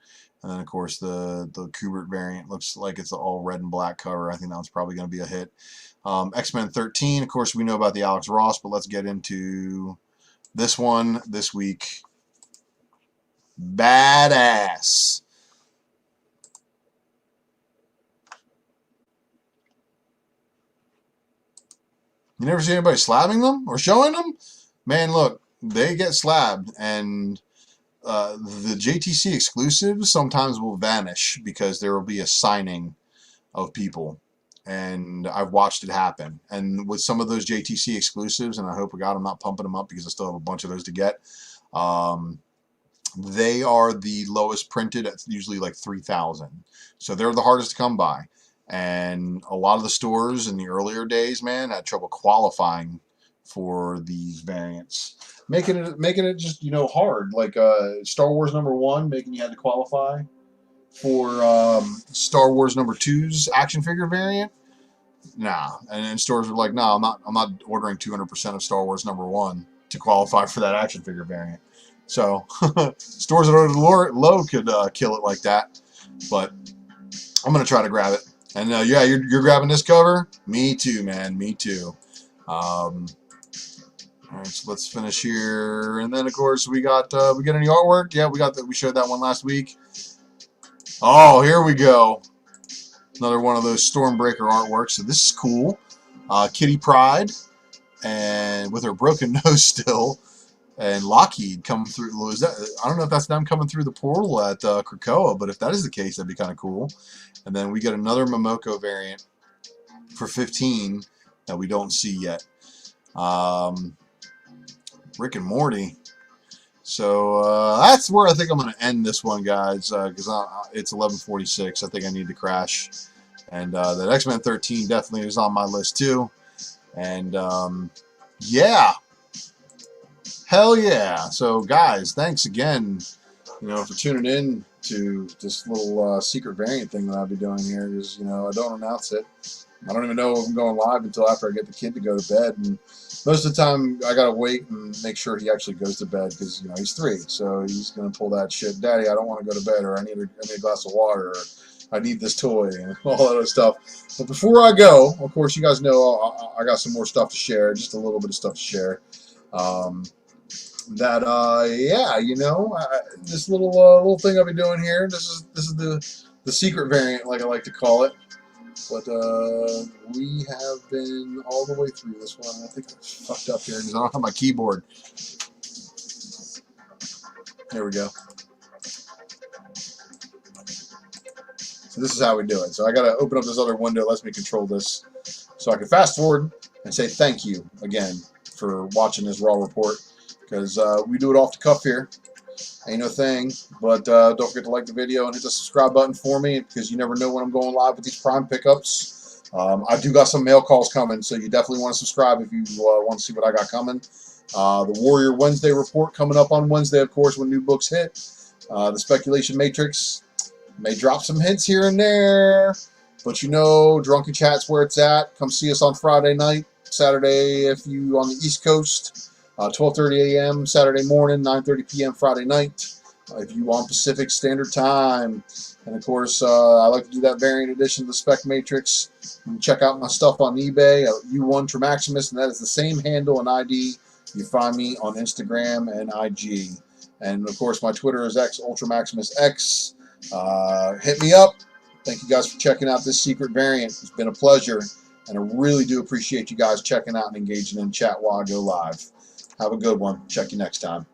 And then, of course, the Kubert variant looks like it's all red and black cover. I think that one's probably going to be a hit. X-Men 13, of course, we know about the Alex Ross, but let's get into this one this week. Badass. You never see anybody slabbing them or showing them? Man, look, they get slabbed, and the JTC exclusives sometimes will vanish because there will be a signing of people, and I've watched it happen. And with some of those JTC exclusives, and I hope to God I'm not pumping them up because I still have a bunch of those to get, they are the lowest printed at usually like 3,000. So they're the hardest to come by. And a lot of the stores in the earlier days, man, had trouble qualifying for these variants. Making it just, hard. Like Star Wars #1, making you had to qualify for Star Wars #2's action figure variant. Nah. And stores were like, no, I'm not ordering 200% of Star Wars #1 to qualify for that action figure variant. So stores that ordered low could kill it like that. But I'm gonna try to grab it. And yeah, you're grabbing this cover. Me too, man. Me too. All right, so let's finish here, and then of course we get any artwork. Yeah, we showed that one last week. Oh, here we go. Another one of those Stormbreaker artworks. So this is cool. Kitty Pryde, and with her broken nose still, and Lockheed coming through. I don't know if that's them coming through the portal at Krakoa, but if that is the case, that'd be kind of cool. And then we get another Momoko variant for 15 that we don't see yet. Rick and Morty. So that's where I think I'm going to end this one, guys, because it's 11:46. I think I need to crash. And that X-Men 13 definitely is on my list too. And yeah. Hell yeah. So guys, thanks again, for tuning in to this little secret variant thing that I'll be doing here, because, I don't announce it. I don't even know if I'm going live until after I get the kid to go to bed, and most of the time I gotta wait and make sure he actually goes to bed, because he's 3, so he's gonna pull that shit. Daddy, I don't want to go to bed, or I need a glass of water, or I need this toy, and all that other stuff. But before I go, of course, you guys know I got some more stuff to share, just a little bit of stuff to share. Yeah, this little thing I'll be doing here. This is the secret variant, like I like to call it. But we have been all the way through this one. I think I fucked up here because I don't have my keyboard. There we go. So this is how we do it. So I gotta open up this other window. It lets me control this so I can fast forward and say thank you again for watching this raw report, because we do it off the cuff here. Ain't no thing, but don't forget to like the video and hit the subscribe button for me, because you never know when I'm going live with these prime pickups. I do got some mail calls coming, so you definitely want to subscribe if you want to see what I got coming. The Warrior Wednesday report coming up on Wednesday, of course, when new books hit. The Speculation Matrix may drop some hints here and there, but you know, Drunken Chat's where it's at. Come see us on Friday night, Saturday if you on the East Coast, 12:30 a.m. Saturday morning, 9:30 p.m. Friday night. If you want Pacific Standard Time. And of course, I like to do that variant edition of the Spec Matrix. You can check out my stuff on eBay, U1 Tremaximus, and that is the same handle and ID. You find me on Instagram and IG. And of course, my Twitter is XUltraMaximusX. Hit me up. Thank you guys for checking out this secret variant. It's been a pleasure, and I really do appreciate you guys checking out and engaging in chat while I go live. Have a good one. Check you next time.